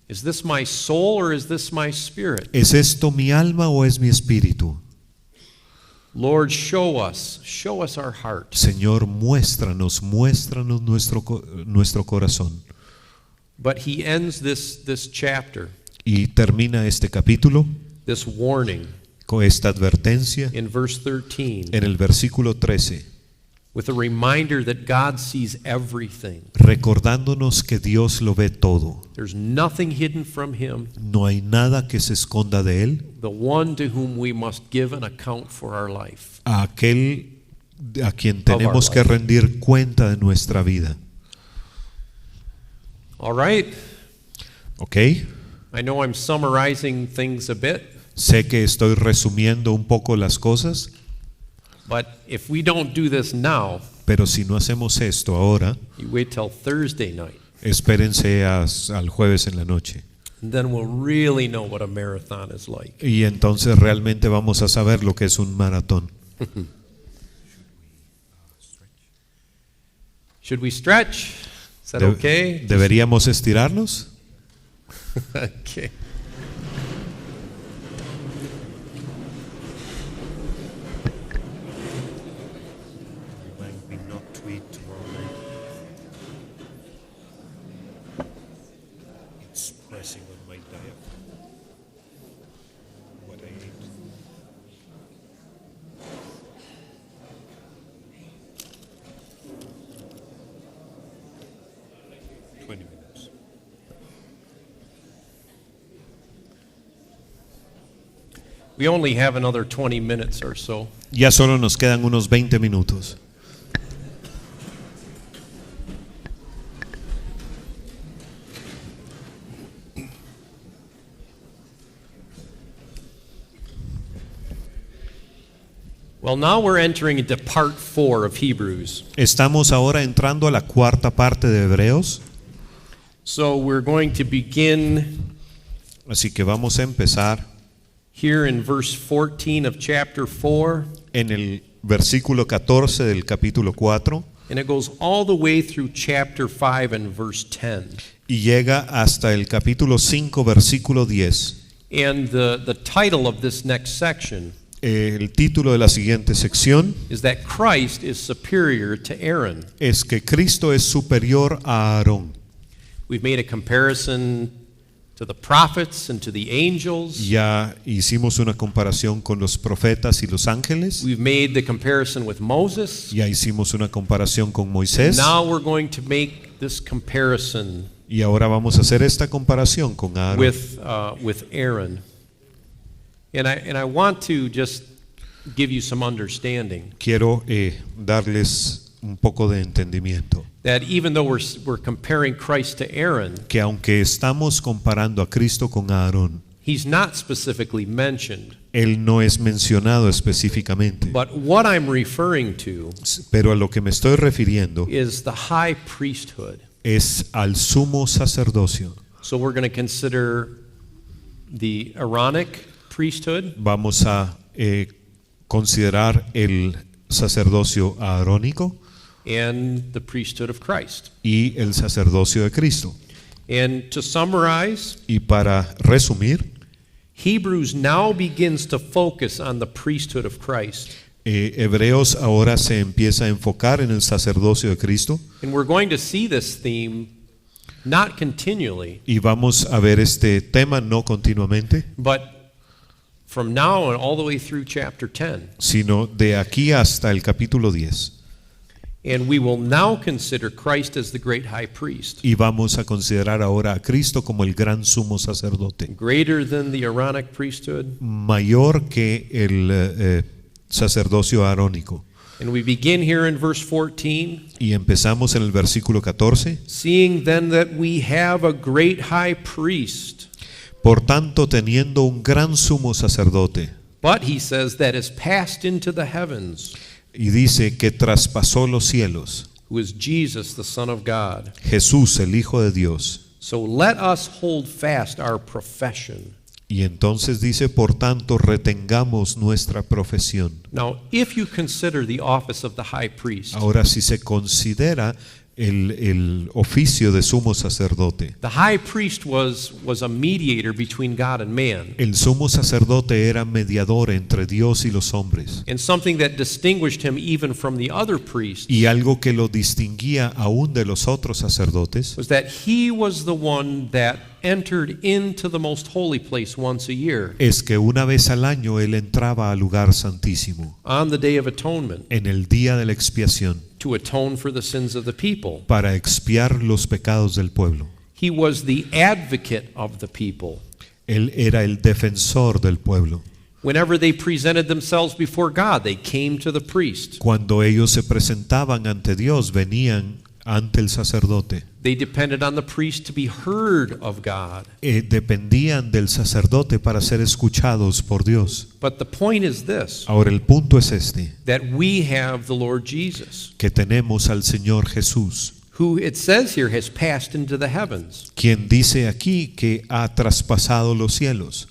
Is this my soul or is this my spirit? ¿Es esto mi alma o es mi espíritu? Lord, show us our heart. Señor, muéstranos nuestro corazón. But he ends this chapter, Y termina este capítulo this warning, con esta advertencia in verse 13, en el versículo 13, with a reminder that God sees everything. recordándonos que Dios lo ve todo. There's nothing hidden from him, No hay nada que se esconda de Él, the one to whom we must give an account for our life. a aquel a quien tenemos que rendir cuenta de nuestra vida. All right? ¿Ok? I know I'm summarizing things a bit, Sé que estoy resumiendo un poco las cosas, but if we don't do this now, pero si no hacemos esto ahora, you wait till Thursday night, espérense al jueves en la noche. and then we'll really know what a marathon is like. Y entonces realmente vamos a saber lo que es un maratón. Should we stretch? Is that okay? ¿Deberíamos estirarnos? Okay. We only have another 20 minutes or so. Ya solo nos quedan unos 20 minutos. Well, now we're entering into part 4 of Hebrews. Estamos ahora entrando a la cuarta parte de Hebreos, So we're going to begin así que vamos a empezar here in verse 14 of chapter 4, en el versículo 14 del capítulo 4 and it goes all the way through chapter 5 and verse 10. y llega hasta el capítulo 5 versículo 10. And the title of this next section El título de la siguiente sección is that Christ is superior to Aaron. es que Cristo es superior a Aarón. We've made a comparison to the prophets and to the angels. Ya hicimos una comparación con los profetas y los ángeles. We've made the comparison with Moses. Ya hicimos una comparación con Moisés. Now we're going to make this comparison Y ahora vamos a hacer esta comparación con Aarón. with Aaron. And I want to just give you some understanding Quiero darles un poco de entendimiento. that even though we're comparing Christ to Aaron, Que aunque estamos comparando a Cristo con Aarón, he's not specifically mentioned. Él no es mencionado específicamente. But what I'm referring to Pero a lo que me estoy refiriendo is the high priesthood. es al sumo sacerdocio. So we're going to consider the Aaronic priesthood, Vamos a considerar el sacerdocio arónico and the priesthood of Christ. y el sacerdocio de Cristo. And to summarize, Y para resumir, Hebrews now begins to focus on the priesthood of Christ. Hebreos ahora se empieza a enfocar en el sacerdocio de Cristo And we're going to see this theme not continually, y vamos a ver este tema no continuamente, but from now and all the way through chapter 10. sino de aquí hasta el capítulo 10. And we will now consider Christ as the great high priest, Y vamos a considerar ahora a Cristo como el gran sumo sacerdote, greater than the Aaronic priesthood. mayor que el sacerdocio arónico. And we begin here in verse 14, Y empezamos en el versículo 14. seeing then that we have a great high priest. Por tanto, teniendo un gran sumo sacerdote, But he says that is passed into the heavens, y dice que traspasó los cielos, who is Jesus, the Son of God. Jesús, el Hijo de Dios. So let us hold fast our profession. Y entonces dice, por tanto, retengamos nuestra profesión. Now, if you consider the office of the high priest, Ahora, si se considera el oficio de sumo sacerdote, the high priest was a mediator between God and man, el sumo sacerdote era mediador entre Dios y los hombres. and something that distinguished him even from the other priests Y algo que lo distinguía aún de los otros sacerdotes was that he was the one that entered into the most holy place once a year es que una vez al año él entraba al lugar santísimo on the Day of Atonement en el día de la expiación to atone for the sins of the people. para expiar los pecados del pueblo. He was the advocate of the people. Él era el defensor del pueblo. Whenever they presented themselves before God, they came to the priest. Cuando ellos se presentaban ante Dios, venían ante el sacerdote. They depended on the priest to be heard of God. Dependían del sacerdote para ser escuchados por Dios. But the point is this, Ahora el punto es este, that we have the Lord Jesus, que tenemos al Señor Jesús, who it says here has passed into the heavens. quien dice aquí que ha traspasado los cielos.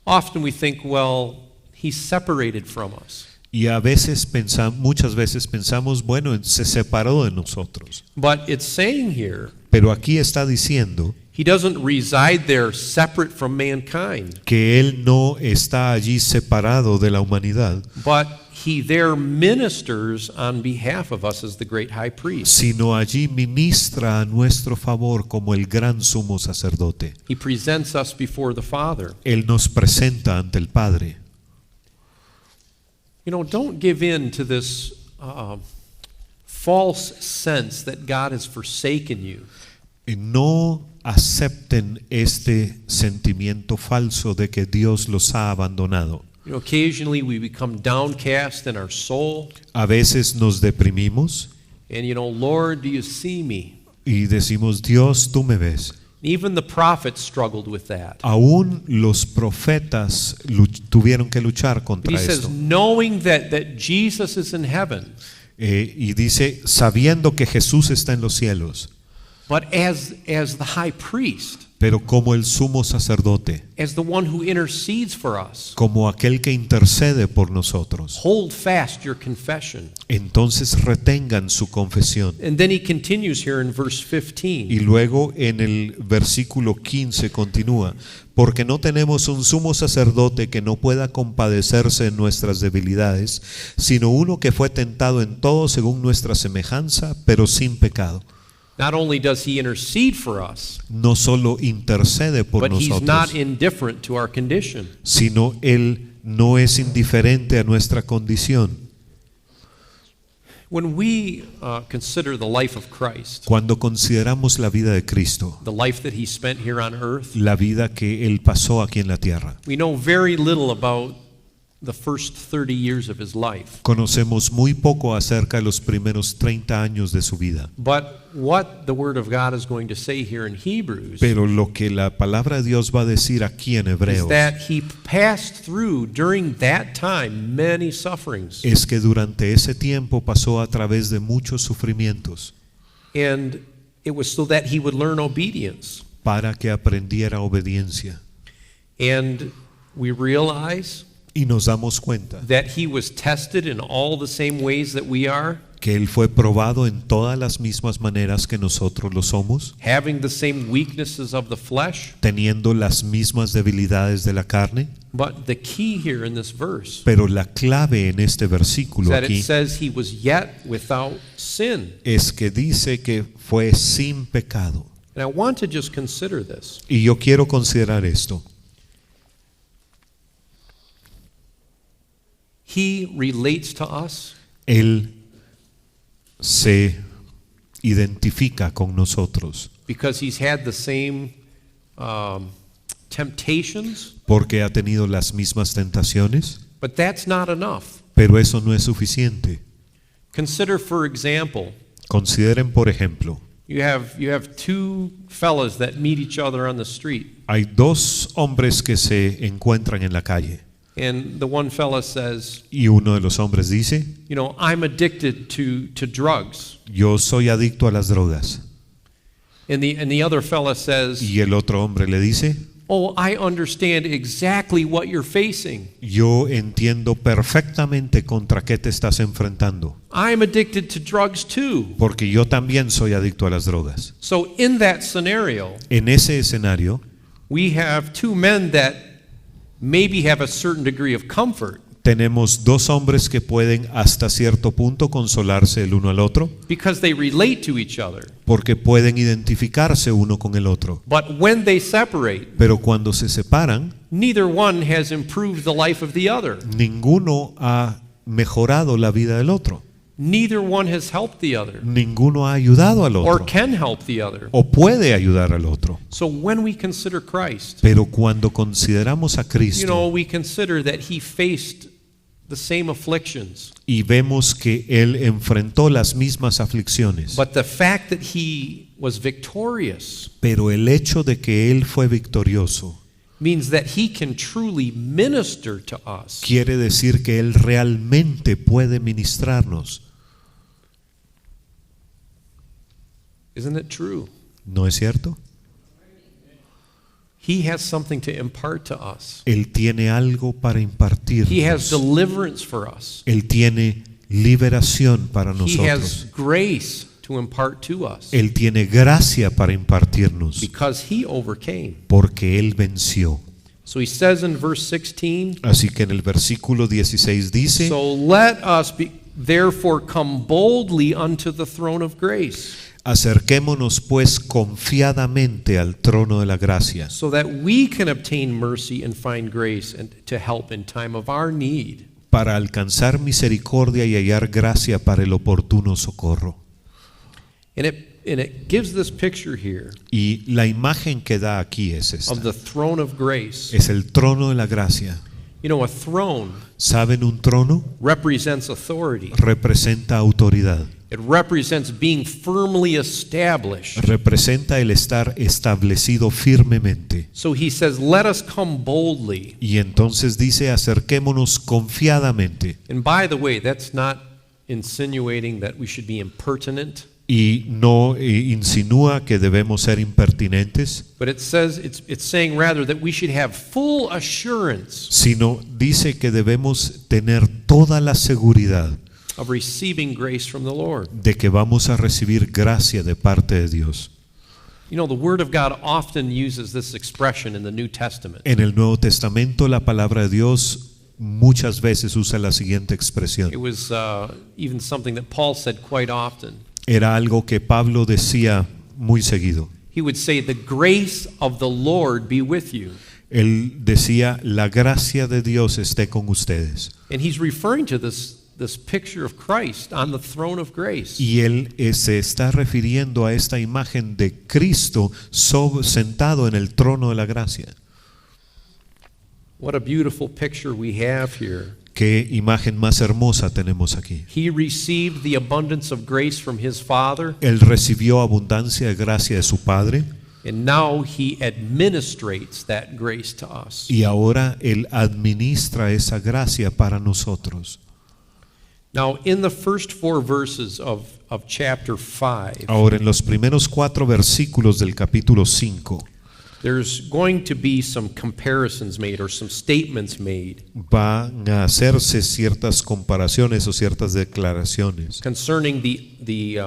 Often we think, well, he's separated from us. Y a veces muchas veces pensamos, bueno, se separó de nosotros. But it's saying here, Pero aquí está diciendo he doesn't reside there separate from mankind, que Él no está allí separado de la humanidad, but he there ministers on behalf of us as the great high priest. sino allí ministra a nuestro favor como el gran sumo sacerdote. He presents us before the Father. Él nos presenta ante el Padre. You know, don't give in to this false sense that God has forsaken you. No acepten este sentimiento falso de que Dios los ha abandonado. You know, occasionally we become downcast in our soul, A veces nos deprimimos and Lord, do you see me? y decimos, Dios, tú me ves. Even the prophets struggled with that. Aún los profetas tuvieron que luchar But contra he says, esto. knowing that Jesus is in heaven, Y dice, sabiendo que Jesús está en los cielos, but as the high priest, pero como el sumo sacerdote, as the one who intercedes for us, como aquel que intercede por nosotros, hold fast your confession. entonces retengan su confesión. And then he continues here in verse Y 15. luego en el versículo 15 continúa, porque no tenemos un sumo sacerdote que no pueda compadecerse en nuestras debilidades, sino uno que fue tentado en todo según nuestra semejanza, pero sin pecado. Not only does he intercede for us, No solo intercede por but he's not nosotros, indifferent to our condition. sino Él no es indiferente a nuestra condición. When we consider the life of Christ, Cuando consideramos la vida de Cristo, the life that he spent here on earth, la vida que Él pasó aquí en la tierra, we know very little about the first 30 years of his life. conocemos muy poco acerca de los primeros 30 años de su vida. But what the Word of God is going to say here in Hebrews Pero lo que la palabra de Dios va a decir aquí en is Hebreos that he passed through during that time many sufferings. es que durante ese tiempo pasó a través de muchos sufrimientos And it was so that he would learn obedience. para que aprendiera obediencia. And we realize Y nos damos cuenta that he was tested in all the same ways that we are, que Él fue probado en todas las mismas maneras que nosotros lo somos, having the same weaknesses of the flesh. teniendo las mismas debilidades de la carne. But the key here in this verse Pero la clave en este is versículo that it aquí says he was yet without sin. es que dice que fue sin pecado. And I want to just consider this. Y yo quiero considerar esto. He relates to us Él se identifica con nosotros because he's had the same temptations, porque ha tenido las mismas tentaciones, but that's not enough. pero eso no es suficiente. Consider, for example, Consideren, por ejemplo, you have two fellas that meet each other on the street, hay dos hombres que se encuentran en la calle and the one fella says, y uno de los hombres dice, I'm addicted to drugs. yo soy adicto a las drogas, And the other fella says, y el otro hombre le dice, oh, I understand exactly what you're facing. yo entiendo perfectamente contra qué te estás enfrentando, I'm addicted to drugs too. porque yo también soy adicto a las drogas. So in that scenario, En ese escenario we have two men that maybe have a certain degree of comfort tenemos dos hombres que pueden hasta cierto punto consolarse el uno al otro, because they relate to each other. porque pueden identificarse uno con el otro. But when they separate, Pero cuando se separan, neither one has improved the life of the other. ninguno ha mejorado la vida del otro. Neither one has helped the other Ninguno ha ayudado al or otro can help the other. o puede ayudar al otro. So when we consider Christ, Pero cuando consideramos a Cristo we consider that he faced the same afflictions. y vemos que Él enfrentó las mismas aflicciones, But the fact that he was victorious pero el hecho de que Él fue victorioso means that he can truly minister to us. quiere decir que Él realmente puede ministrarnos. Isn't it true? ¿No es cierto? He has something to impart to us. Él tiene algo para He has impartirnos. deliverance for us. Él tiene liberación para He nosotros. has grace to impart to us Él tiene gracia para impartirnos because he overcame. porque Él venció. So he says in verse 16, Así que en el versículo 16 dice, so let us therefore come boldly unto the throne of grace, acerquémonos pues confiadamente al trono de la gracia, so that we can obtain mercy and find grace and to help in time of our need. para alcanzar misericordia y hallar gracia para el oportuno socorro. And it it gives this picture here Y la imagen que da aquí es of esta. the throne of grace. Es el trono de la gracia. You know, a throne ¿Saben? Un trono represents authority. representa autoridad. It represents being firmly established. Representa el estar establecido firmemente. So he says, let us come boldly. Y entonces dice, acerquémonos confiadamente. And by the way, that's not insinuating that we should be impertinent, Y no insinúa que debemos ser impertinentes, but it says it's saying rather that we should have full assurance sino dice que debemos tener toda la seguridad of receiving grace from the Lord. de que vamos a recibir gracia de parte de Dios. You know, the Word of God often uses this expression in the New Testament. En el Nuevo Testamento la palabra de Dios muchas veces usa la siguiente expresión. It was even something that Paul said quite often. Era algo que Pablo decía muy seguido. He would say, the grace of the Lord be with you. Él decía, la gracia de Dios esté con ustedes. And he's referring to this picture of Christ on the throne of grace. Y él se está refiriendo a esta imagen de Cristo sentado en el trono de la gracia. What a beautiful picture we have here. Qué imagen más hermosa tenemos aquí. He received the abundance of grace from his Father, Él recibió abundancia de gracia de su Padre and now he administrates that grace to us. y ahora Él administra esa gracia para nosotros. Now, in the first 4 verses of chapter 5, Ahora en los primeros 4 versículos del capítulo 5 there's going to be some comparisons made or some statements made van a hacerse ciertas comparaciones o ciertas declaraciones concerning the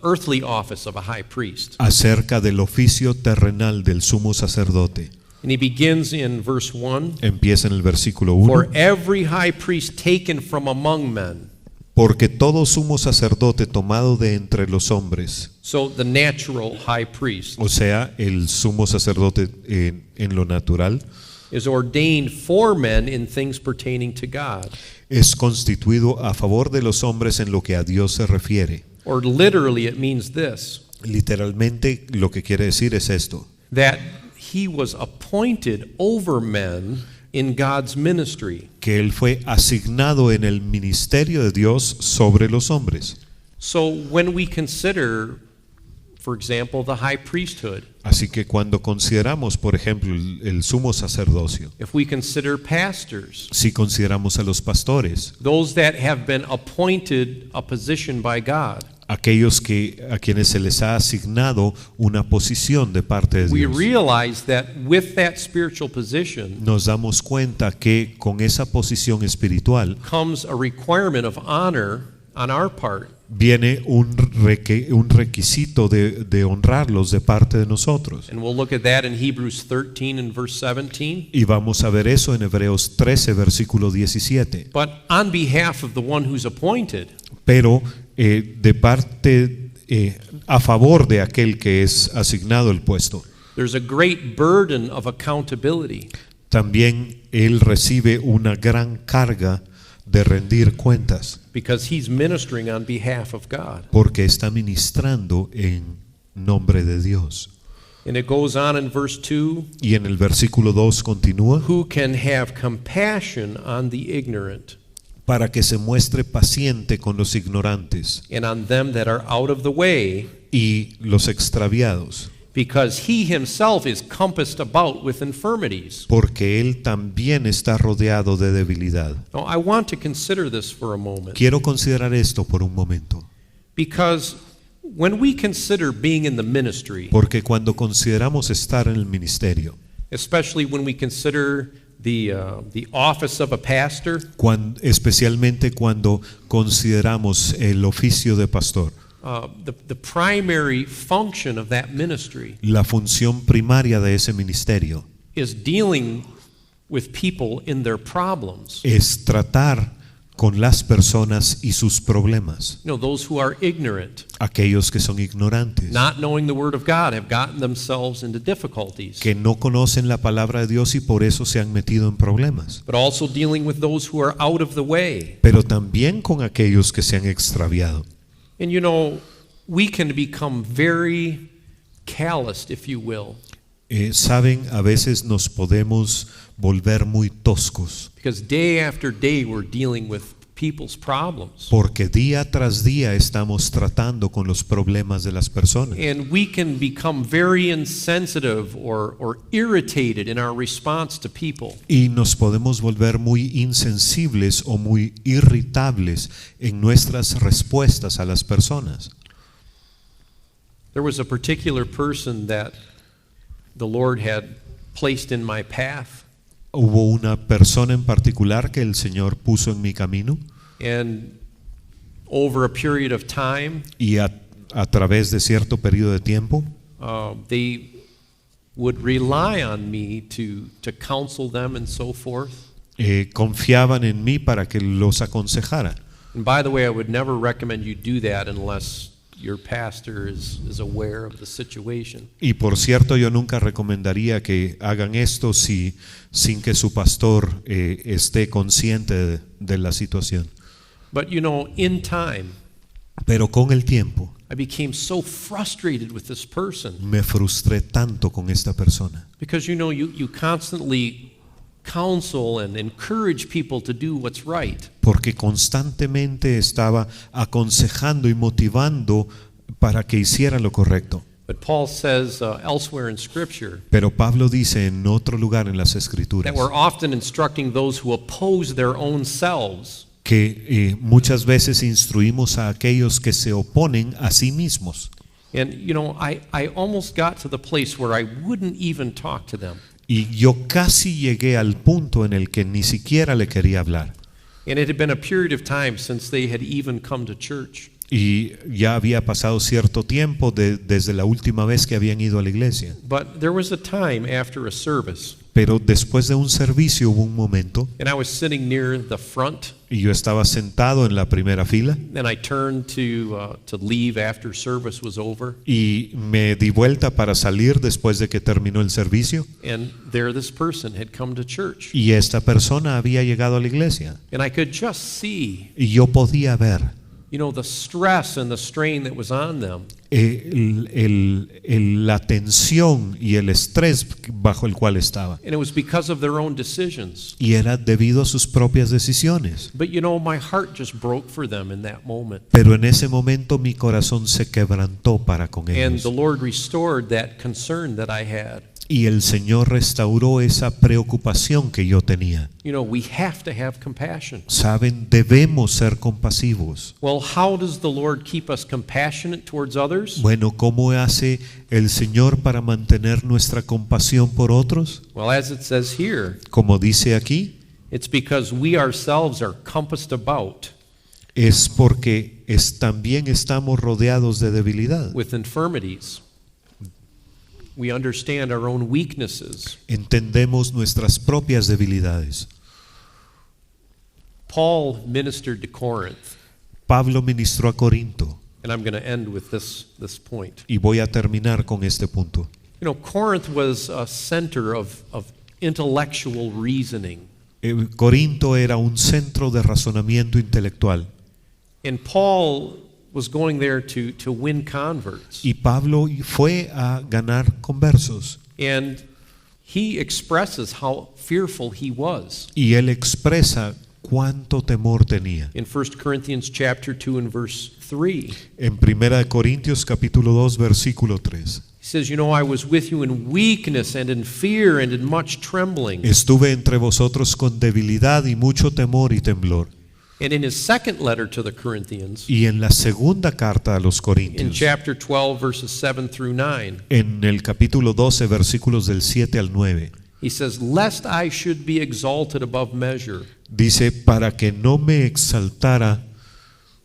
earthly office of a high priest. acerca del oficio terrenal del sumo sacerdote. And he begins in verse 1, Empieza en el versículo for 1. every high priest taken from among men. Porque todo sumo sacerdote tomado de entre los hombres, So the natural high priest o sea, el sumo sacerdote en lo natural, is ordained for men in things pertaining to God. es constituido a favor de los hombres en lo que a Dios se refiere. Or literally it means this, Literalmente lo que quiere decir es esto, that he was appointed over men in God's ministry. que Él fue asignado en el ministerio de Dios sobre los hombres. So when we consider, for example, the high priesthood, Así que cuando consideramos, por ejemplo, el sumo sacerdocio, if we consider pastors, si consideramos a los pastores, those that have been appointed a position by God, aquellos a quienes se les ha asignado una posición de parte de we Dios, realize that with that spiritual position nos damos cuenta que con esa posición espiritual comes a requirement of honor on our part. viene un requisito de honrarlos de parte de nosotros. And we'll look at that in Hebrews 13 and verse 17. Y vamos a ver eso en Hebreos 13, versículo 17. But on behalf of the one who's appointed, Pero de parte, a favor de aquel que es asignado el puesto, there's a great burden of accountability. también él recibe una gran carga de rendir cuentas, Because he's ministering on behalf of God. porque está ministrando en nombre de Dios. And it goes on in verse 2, Y en el versículo 2 continúa, who can have compassion on the ignorant para que se muestre paciente con los ignorantes and on them that are out of the way, y los extraviados, because he himself is compassed about with infirmities. porque él también está rodeado de debilidad. Now, I want to consider this for a moment, Quiero considerar esto por un momento, because when we consider being in the ministry, porque cuando consideramos estar en el ministerio, especially when we consider the office of a pastor, especialmente cuando consideramos el oficio de pastor, the primary function of that ministry la función primaria de ese ministerio is dealing with people in their problems. es tratar con las personas y sus problemas. You know, those who are ignorant, Aquellos que son ignorantes, not knowing the word of God, have gotten themselves into difficulties. que no conocen la palabra de Dios y por eso se han metido en problemas. But also dealing with those who are out of the way. Pero también con aquellos que se han extraviado. And you know, we can become very calloused, if you will, Saben, a veces nos podemos volver muy toscos, because day after day we're dealing with people's problems. porque día tras día estamos tratando con los problemas de las personas. And we can become very insensitive or irritated in our response to people. Y nos podemos volver muy insensibles o muy irritables en nuestras respuestas a las personas. There was a particular person that the Lord had placed in my path, Hubo una persona en particular que el Señor puso en mi camino, and over a period of time, y a través de cierto periodo de tiempo they would rely on me to counsel them and so forth. confiaban en mí para que los aconsejara. And by the way, I would never recommend you do that unless your pastor is aware of the situation. Y por cierto, yo nunca recomendaría que hagan esto sin que su pastor esté consciente de la situación. But you know, in time, Pero con el tiempo I became so frustrated with this person me frustré tanto con esta persona, because you know, you constantly counsel and encourage people to do what's right. porque constantemente estaba aconsejando y motivando para que hicieran lo correcto. But Paul says elsewhere in Scripture Pero Pablo dice en otro lugar en las Escrituras that we're often instructing those who oppose their own selves que muchas veces instruimos a aquellos que se oponen a sí mismos. And you know, I almost got to the place where I wouldn't even talk to them. Y yo casi llegué al punto en el que ni siquiera le quería hablar. And it had been a period of time since they had even come to church. Y ya había pasado cierto tiempo desde la última vez que habían ido a la iglesia. But there was a time after a service, Pero después de un servicio hubo un momento and I was sitting near the front, y yo estaba sentado en la primera fila and I turned to leave after service was over, y me di vuelta para salir después de que terminó el servicio, and there this person had come to church. y esta persona había llegado a la iglesia. And I could just see, Y yo podía ver you know, the stress and the strain that was on them. la tensión y el estrés bajo el cual estaba. And it was because of their own decisions. Y era debido a sus propias decisiones. But you know, my heart just broke for them in that moment. Pero en ese momento mi corazón se quebrantó para con And ellos. the Lord restored that concern that I had. Y el Señor restauró esa preocupación que yo tenía. You know, we have to have compassion. Saben, debemos ser compasivos. Well, how does the Lord keep us compassionate towards others? Bueno, ¿cómo hace el Señor para mantener nuestra compasión por otros? Well, as it says here, Como dice aquí, it's because we ourselves are compassed about es porque también estamos rodeados de debilidad. with infirmities. We understand our own weaknesses. Entendemos nuestras propias debilidades. Paul ministered to Corinth, Pablo ministró a Corinto, and I'm going to end with this point. y voy a terminar con este punto. You know, Corinth was a center of intellectual reasoning. Corinto era un centro de razonamiento intelectual. And Paul was going there to win converts. Y Pablo fue a ganar conversos. And he expresses how fearful he was. Y él expresa cuánto temor tenía. In 1 Corinthians chapter 2 and verse 3, En 1 Corintios capítulo 2 versículo 3. he says, you know, I was with you in weakness and in fear and in much trembling. Estuve entre vosotros con debilidad y mucho temor y temblor. And in his second letter to the Corinthians, Y en la segunda carta a los in Corintios, chapter 12 verses 7 through 9, en el capítulo 12 versículos del 7 al 9, he says, lest I should be exalted above measure dice, para que no me exaltara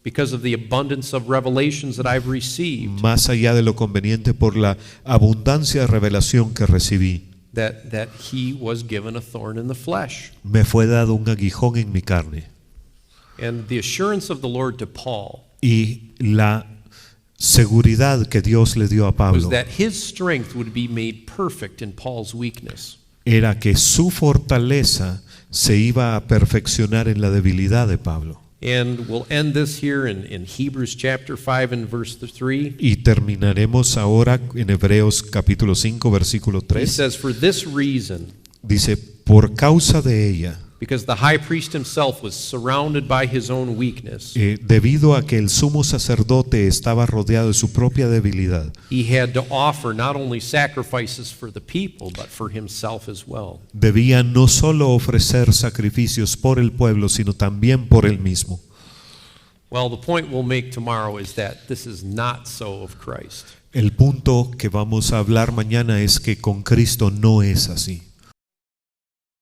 because of the abundance of revelations that I've received, más allá de lo conveniente por la abundancia de revelación que recibí. that he was given a thorn in the flesh. Me fue dado un aguijón en mi carne. And the assurance of the Lord to Paul Y la seguridad que Dios le dio a was Pablo that his strength would be made perfect in Paul's weakness. era que su fortaleza se iba a perfeccionar en la debilidad de Pablo. And we'll end this here in Hebrews chapter 5 and verse 3. Y terminaremos ahora en Hebreos capítulo 5, versículo He 3. says, "For this reason, Dice, por causa de ella, because the high priest himself was surrounded by his own weakness, debido a que el sumo sacerdote estaba rodeado de su propia debilidad, he had to offer not only sacrifices for the people, but for himself as well." debía no solo ofrecer sacrificios por el pueblo, sino también por él mismo. Well, the point we'll make tomorrow is that this is not so of Christ. El punto que vamos a hablar mañana es que con Cristo no es así.